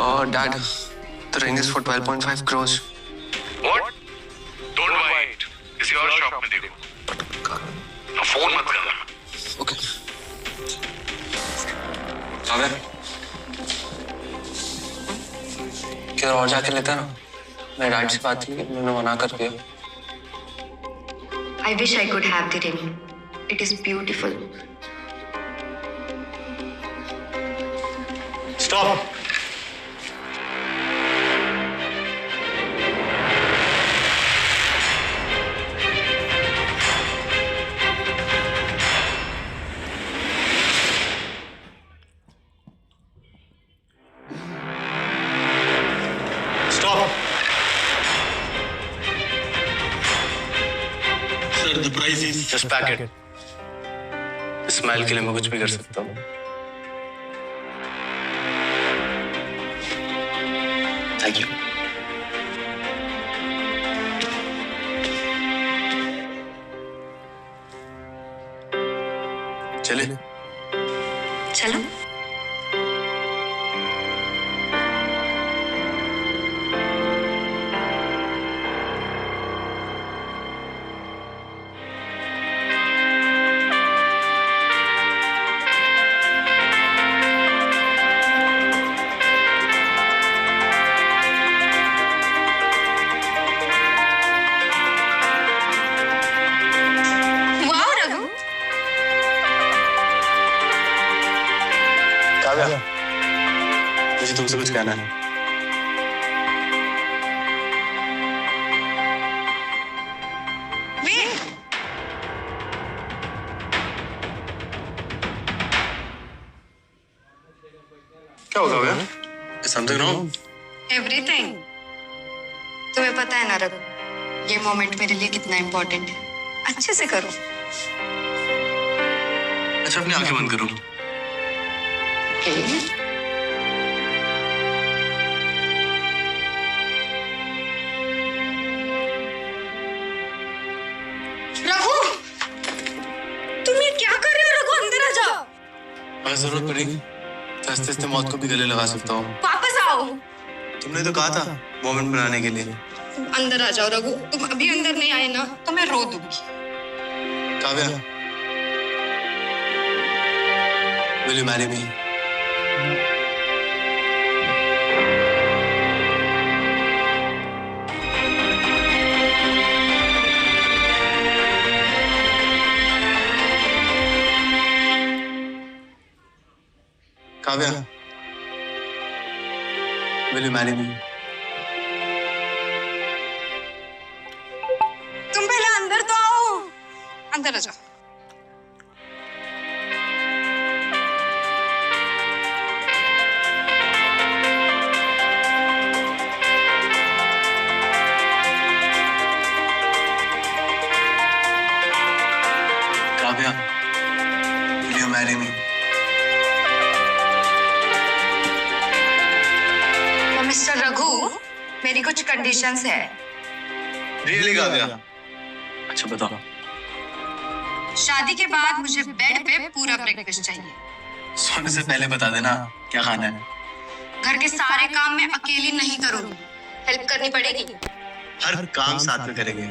Oh, Dad, the ring is for 12.5 crores. What? Don't buy it. किसी और शॉप में देखो। ना फोन मत करना। Okay. काव्या, किधर और जाके लेते हैं ना? मेरे डैड से बात की, मैंने मना कर दिया। I wish I could have the ring. It is beautiful. Stop. Stop. Sir, the price is Just pack it. Smile के लिए मैं कुछ भी कर सकता हूँ। Thank you. चले? चलो। वाओ रघु, काव्या, मुझे तुमसे कुछ कहना है। वेट। क्या होगा काव्या? Something wrong? एवरीथिंग। तुम्हें पता है ना रघु, ये मोमेंट मेरे लिए कितना इम्पोर्टेंट है। अच्छे से करो। अच्छा, अपनी आंखें बंद करो। रघु, अगर जरूरत पड़ेगी तो हंसते मौत को भी गले लगा सकता हूँ। वापस आओ। तुमने तो कहा था मोमेंट बनाने के लिए। तुम अंदर आ जाओ रघु, तुम अभी अंदर नहीं आए ना तो मैं रो दूंगी। Kavya, will you marry me? Kavya, will you marry me? तुम पहले अंदर तो आओ। अंदर आ जाओ। Kavya, will you marry me? Mister Raghu, मेरी कुछ कंडीशंस है। Really काव्या? अच्छा बताओ। शादी के बाद मुझे बेड पे पूरा ब्रेकफास्ट चाहिए। सोने से पहले बता देना क्या खाना है। घर के सारे काम मैं अकेली नहीं करूंगी, हेल्प करनी पड़ेगी। हर काम साथ में करेंगे।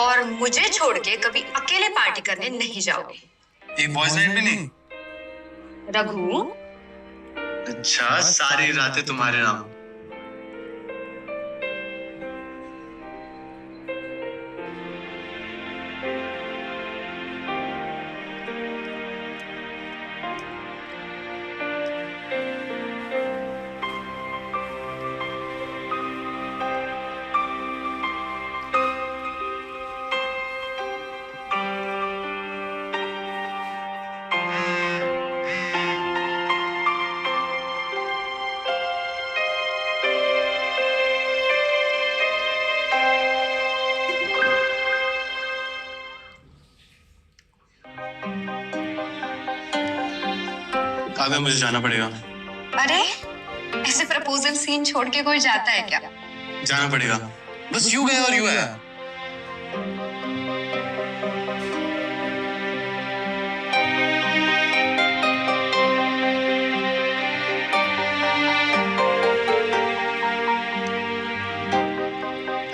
और मुझे छोड़ के कभी अकेले पार्टी करने नहीं जाओगे। एक बॉयज नाइट भी नहीं? रघु, अच्छा, सारी रातें तुम्हारे नाम। काव्या, मुझे जाना पड़ेगा। अरे ऐसे प्रपोजल सीन छोड़ के कोई जाता है क्या? जाना पड़ेगा। बस यू गए और यू है।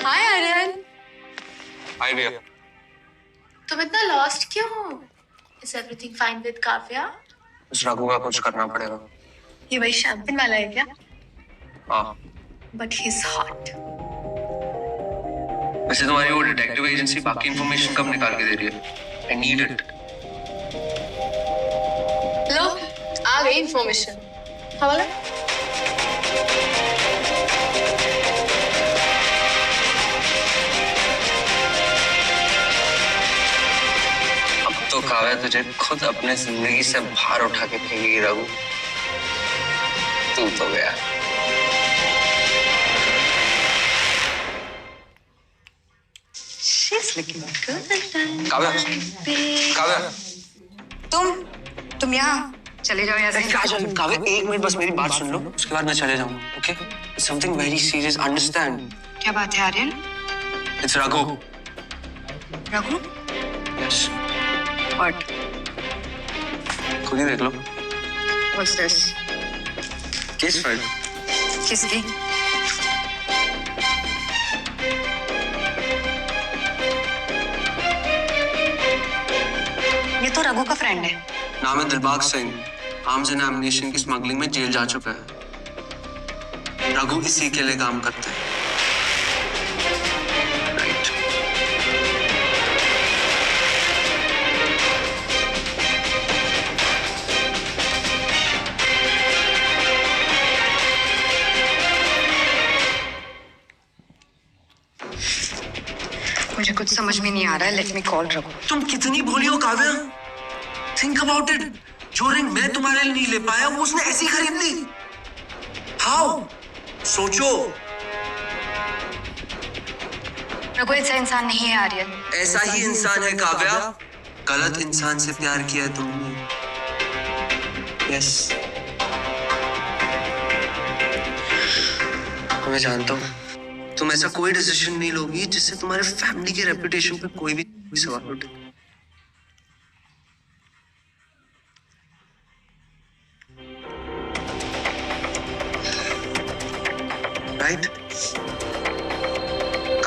हाय आर्यन। हाय भैया। तुम इतना लॉस्ट क्यों हो? Is everything fine with Kavya? उस रघु का कुछ करना पड़ेगा। ये वही शैम्पेन वाला है क्या? हाँ। But he's hot. वैसे तुम्हारी वो डिटेक्टिव एजेंसी बाकी इंफॉर्मेशन कब निकाल के दे रही है? I need it. लो, आ गई इंफॉर्मेशन। हवाला? तो काव्या तुझे खुद अपने जिंदगी से बाहर उठा के फेंकेगी रघु। तू तो गया। काव्या, काव्या, तुम यहाँ चले जाओ यहाँ से। काव्या, एक मिनट बस मेरी बात सुन लो, उसके बाद मैं चले जाऊंगा। Okay? Something very serious. Understand? क्या बात है Aryan? It's Raghu. Raghu? Yes. What? खुद ही देख लो। What's this? Case file. किसकी? ये तो रघु का फ्रेंड है। नाम है Dilbag Singh. Arms and ammunition की स्मगलिंग में जेल जा चुका है। रघु इसी के लिए काम करता है। राइट। मुझे कुछ समझ में नहीं आ रहा है। Let me call Raghu. तुम कितनी भोली हो काव्या। Think about it. जो रिंग मैं तुम्हारे लिए नहीं ले पाया वो उसने ऐसी खरीद ली। हाउ? सोचो। रघु ऐसा इंसान नहीं है आर्यन। ऐसा ही इंसान है काव्या। गलत इंसान से प्यार किया है तुमने। यस। मैं जानता हूँ तुम ऐसा कोई डिसीजन नहीं लोगी जिससे तुम्हारे फैमिली के रेपुटेशन पे कोई भी सवाल उठे।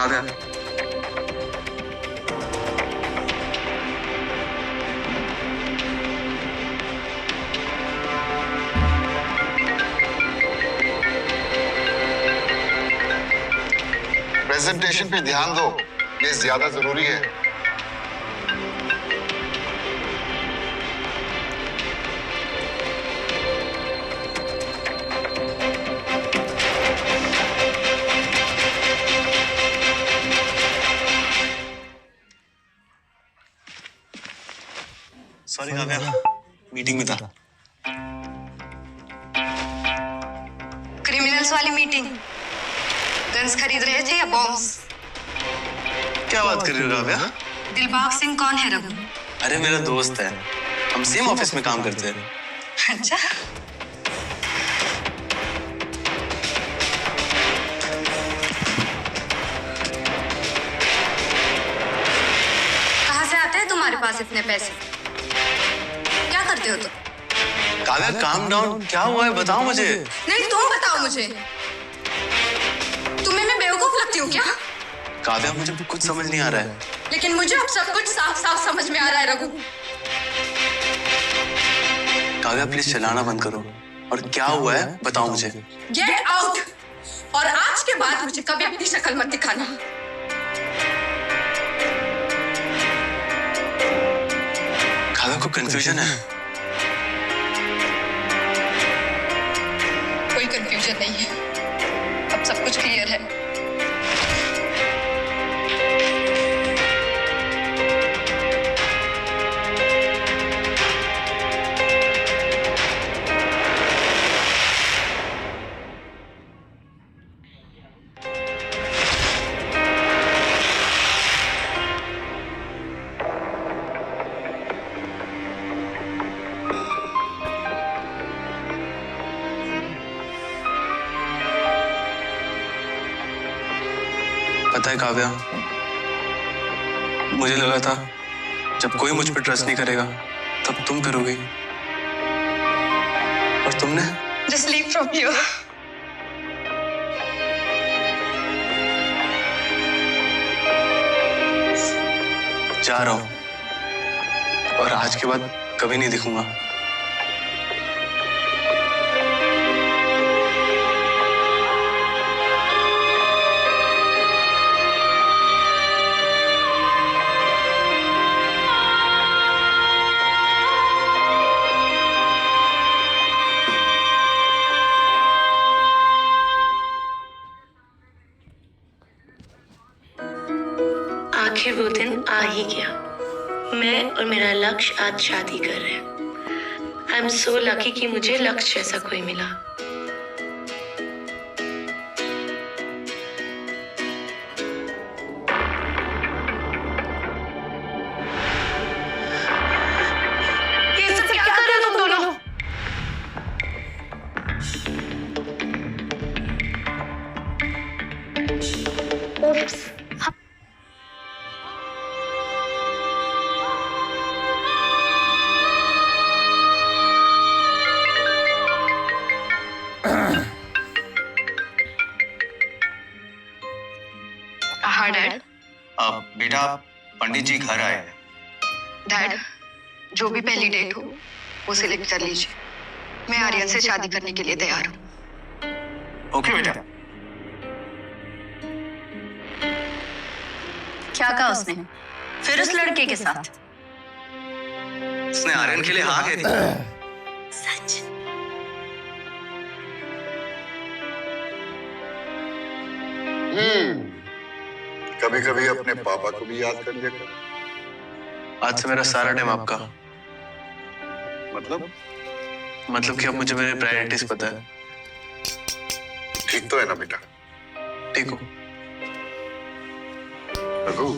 काव्या, प्रेजेंटेशन पे ध्यान दो, ये ज्यादा जरूरी है। सॉरी काव्या, मीटिंग में था। क्रिमिनल्स वाली मीटिंग, गन्स खरीद रहे थे या बॉम्ब्स? क्या बात कर रही हो काव्या? दिलबाग सिंह कौन है रघु? अरे मेरा दोस्त है, हम सेम ऑफिस में काम करते हैं। अच्छा, कहाँ से आते हैं तुम्हारे पास इतने पैसे? क्या करते हो तुम? काव्या काम डाउन, क्या हुआ है बताओ मुझे। नहीं, तुम बताओ मुझे। तुम्हें मैं बेवकूफ लगती हूँ क्या? काव्या मुझे कुछ समझ नहीं आ रहा है। लेकिन मुझे अब सब कुछ साफ साफ समझ में आ रहा है रघु। काव्या प्लीज चलाना बंद करो, और क्या हुआ है बताओ मुझे। गेट आउट, और आज के बाद मुझे कभी अपनी शक्ल मत दिखाना। काव्या को कंफ्यूजन है। कोई कंफ्यूजन नहीं है, अब सब कुछ क्लियर है। पता है काव्या, मुझे लगा था जब कोई मुझ पर ट्रस्ट नहीं करेगा तब तुम करोगी, और तुमने। Just leave from here. जा रहा हूं, और आज के बाद कभी नहीं दिखूंगा। आखिर वो दिन आ ही गया। मैं और मेरा लक्ष्य आज शादी कर रहे हैं। आई एम सो लकी कि मुझे लक्ष्य जैसा कोई मिला। ये सब क्या कर रहे हो तुम दोनों? Oops. हाँ डैड। बेटा, पंडित जी घर आए हैं। डैड, जो भी पहली डेट हो वो सिलेक्ट कर लीजिए। मैं आर्यन से शादी करने के लिए तैयार हूँ। ओके बेटा। क्या कहा उसने? फिर उस लड़के के साथ? उसने आर्यन के लिए हाँ कह दी। सच? कभी कभी अपने पापा को भी याद कर लिया करो। आज से मेरा सारा टाइम आपका। मतलब कि अब मुझे मेरे प्रायोरिटीज पता है। ठीक तो है ना बेटा? ठीक हो। रघु,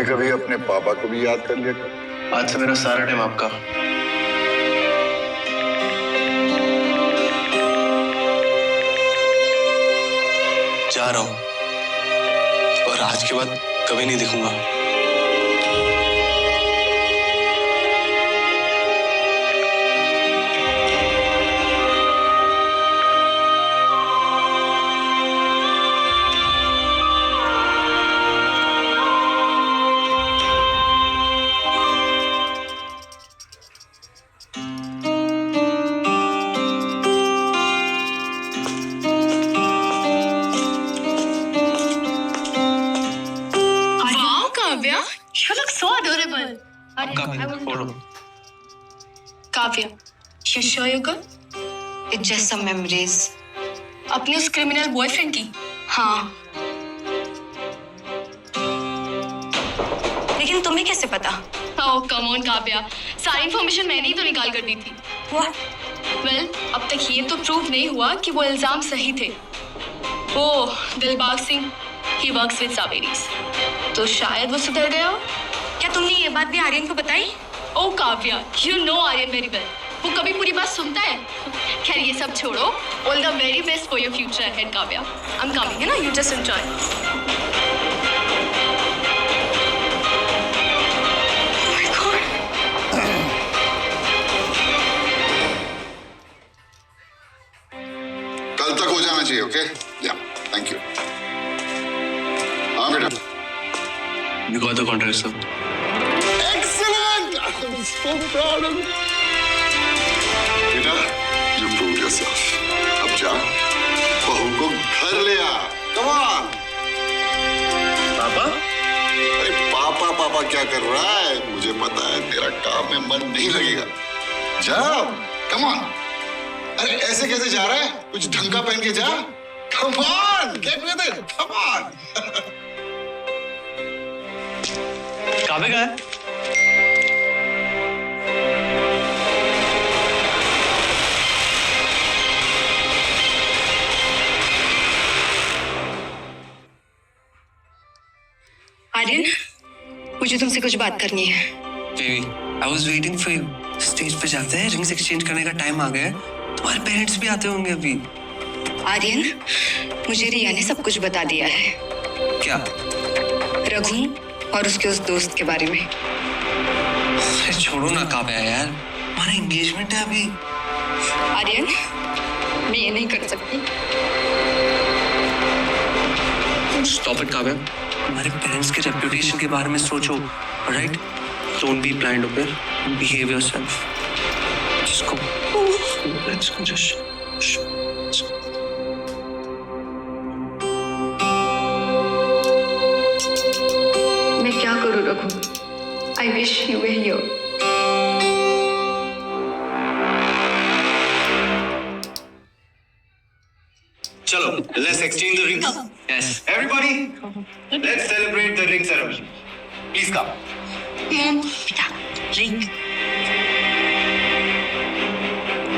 कभी अपने पापा को भी याद कर लिया कर। आज से मेरा सारा टाइम आपका। जा रहा हूं और आज के बाद कभी नहीं दिखूंगा। You look so adorable. Kavya, you sure you're good? It's just some memories. अपने उस क्रिमिनल बॉयफ्रेंड की? हाँ। लेकिन तुम्हें कैसे पता? Oh, come on, Kavya. सारी इंफॉर्मेशन मैंने ही तो निकाल कर दी थी। What? Well, अब तक ये तो प्रूव नहीं हुआ कि वो इल्जाम सही थे। ओह, Dilbag Singh, he works with Saveris. तो शायद वो सुधर गया हो। क्या तुमने ये बात भी आर्यन को बताई? ओ Kavya, you know Aryan very well. वो कभी पूरी बात सुनता है? खैर ये सब छोड़ो। All the very best for your future ahead, Kavya. I'm coming, है ना? You just enjoy. Oh my God. कल तक हो जाना चाहिए, ओके? या, थैंक यू। हाँ बेटा। You got the contract, sir. Excellent! I'm so proud of you. बेटा, you proved yourself. अब जा, बहू को घर ले आ. Come on. पापा? अरे पापा पापा क्या कर रहा है? मुझे पता है तेरा काम में मन नहीं लगेगा. जा, come on. अरे ऐसे कैसे जा रहा है? कुछ ढंग का पहन के जा. Come on, get with it. Come on. Kavya का है? आर्यन, मुझे तुमसे कुछ बात करनी है। Baby, I was waiting for you. Stage पे जाते हैं, रिंग्स एक्सचेंज करने का टाइम आ गया है। तुम्हारे पेरेंट्स भी आते होंगे अभी। आर्यन, मुझे रिया ने सब कुछ बता दिया है। क्या? रघु और उसके उस दोस्त के बारे में। अरे छोड़ो ना काव्या यार, हमारा एंगेजमेंट है अभी। आर्यन, मैं ये नहीं कर सकती। Stop it, Kavya. हमारे पेरेंट्स के रेपुटेशन के बारे में सोचो, right? Don't be blind, okay? Behave yourself. Just go. Let's go. Just. मैं क्या करूँ Raghu? I wish you were here. चलो, let's exchange the rings. Yes. Everybody, let's celebrate the ring ceremony. Please come. बेटा, ring.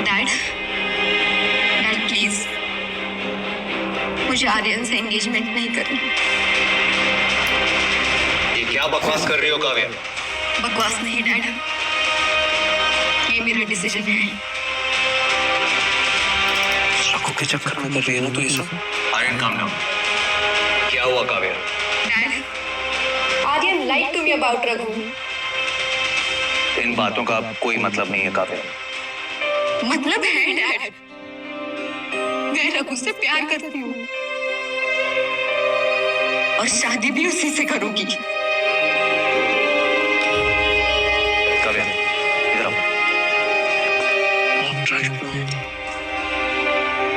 Dad, please, मुझे आर्यन से engagement नहीं करनी। ये क्या बकवास कर रही हो काव्या? बकवास नहीं डैड, ये मेरा डिसीजन है। रघु के चक्कर में कर रही है ना तो ये सब। Aryan, calm down. क्या हुआ Kavya? Dad, Aryan lied to me about Raghu. इन बातों का कोई मतलब नहीं है काव्या। मतलब है डैड, मैं रघु से प्यार करती हूँ और शादी भी उसी से करूंगी। काव्या, इधर आओ।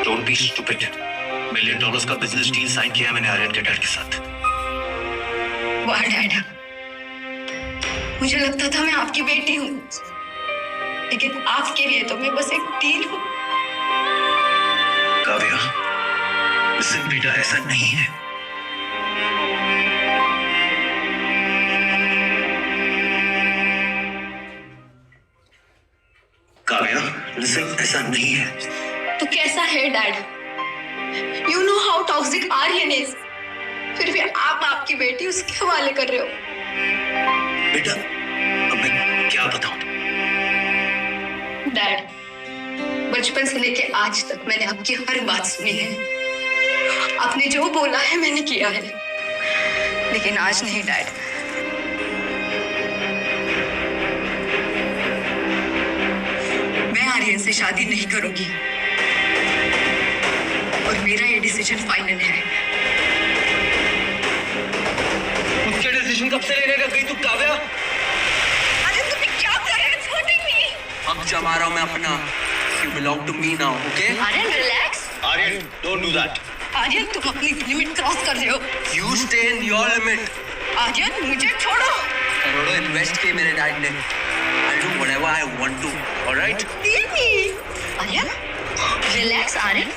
Don't be stupid. $1 million का बिजनेस डील साइन किया है मैंने आर्यन के डैड के साथ। वाह डैड, मुझे लगता था मैं आपकी बेटी हूँ, लेकिन आपके लिए तो मैं बस एक डील हूँ। काव्या, listen बेटा, ऐसा नहीं है। काव्या, listen, ऐसा नहीं है। तो कैसा है dad? You know how toxic Aryan is. फिर भी आप आपकी बेटी उसके हवाले कर रहे हो। बेटा अब मैं क्या बताऊं? डैड, बचपन से लेके आज तक मैंने आपकी हर बात सुनी है। आपने जो बोला है मैंने किया है, लेकिन आज नहीं डैड। मैं आर्यन से शादी नहीं करूंगी और मेरा ये डिसीजन फाइनल है। उसके डिसीजन कब से लेने लग गई तू काव्या? आर्यन तुम क्या कर रहे हो? छोटी नहीं। अब जमा रहा हूं मैं अपना। You belong to me now, okay? Aryan relax. Aryan, don't do that. Aryan तुम अपनी लिमिट क्रॉस कर रहे हो। You stay in your limit. Aryan मुझे छोड़ो। करोड़ों इन्वेस्ट किए मेरे डैड ने। I'll do whatever I want to, all right? Aryan relax Aryan.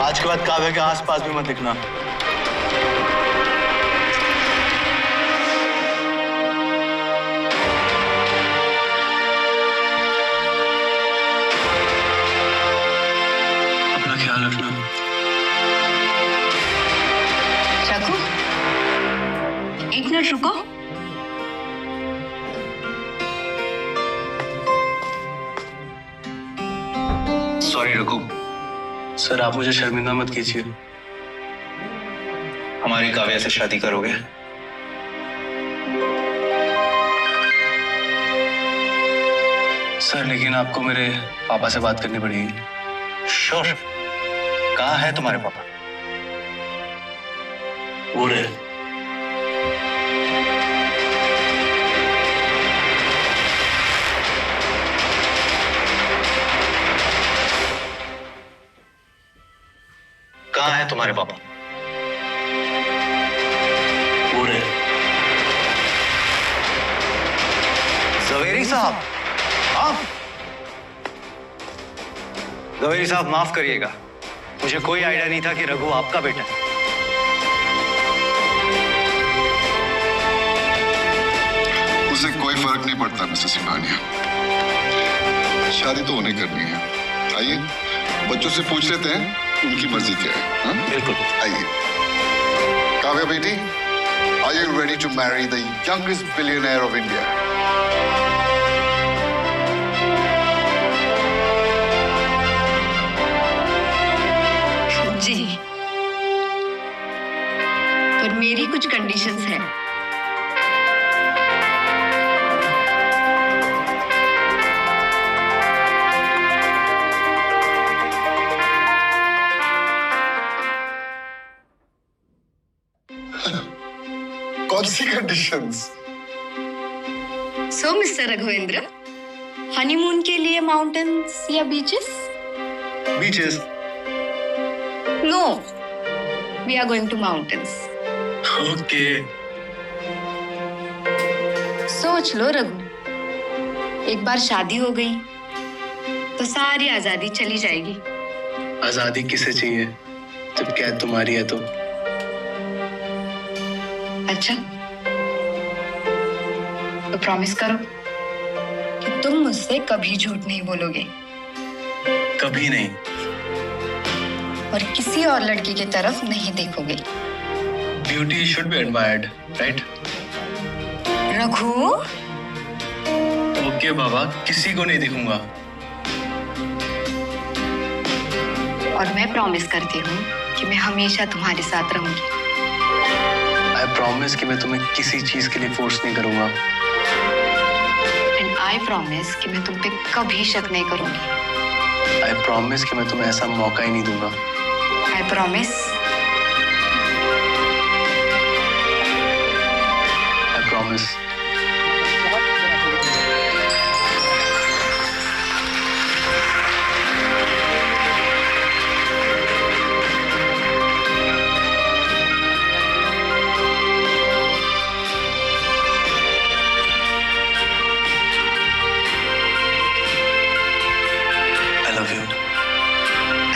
आज के बाद काव्या के आसपास भी मत दिखना। अपना ख्याल रखना। रघु, एक मिनट रुको। सॉरी रघु, सर आप मुझे शर्मिंदा मत कीजिए। हमारी काव्या से शादी करोगे? सर लेकिन आपको मेरे पापा से बात करनी पड़ेगी। श्योर। कहाँ है तुम्हारे पापा? वो रहे। कहाँ है तुम्हारे पापा? वो रहे। जवेरी साहब, आप? जवेरी साहब माफ करिएगा, मुझे कोई आइडिया नहीं था कि रघु आपका बेटा है। उसे कोई फर्क नहीं पड़ता मिसेस सिंघानिया, शादी तो उन्हें करनी है। आइए बच्चों से पूछ लेते हैं उनकी मर्जी क्या है। हाँ? बिल्कुल। आइए काव्या बेटी, are you ready to marry the youngest billionaire of India? जी, पर मेरी कुछ कंडीशंस हैं। कौन सी कंडीशंस? सो मिस्टर रघुवेंद्र, हनीमून के लिए माउंटेन्स या beaches? Beaches. No, we are going to mountains. Okay. सोच लो रघु, एक बार शादी हो गई तो सारी आजादी चली जाएगी। आजादी किसे चाहिए जब कैद तुम्हारी है तो? अच्छा, तो प्रॉमिस करो कि तुम मुझसे कभी झूठ नहीं बोलोगे कभी नहीं। और किसी और लड़की की तरफ नहीं देखोगे। Beauty should be admired, right? Raghu, okay बाबा, किसी को नहीं दिखूंगा। और मैं प्रॉमिस करती हूँ कि मैं हमेशा तुम्हारे साथ रहूंगी। आई प्रॉमिस कि मैं तुम्हें किसी चीज के लिए फोर्स नहीं करूंगा। एंड आई प्रॉमिस कि मैं तुम पे कभी शक नहीं करूंगी। आई प्रॉमिस कि मैं तुम्हें ऐसा मौका ही नहीं दूंगा। I promise promise.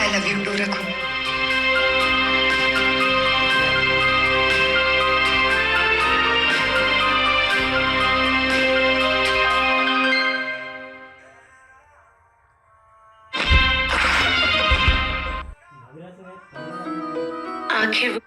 I love you too Raghu. आखिर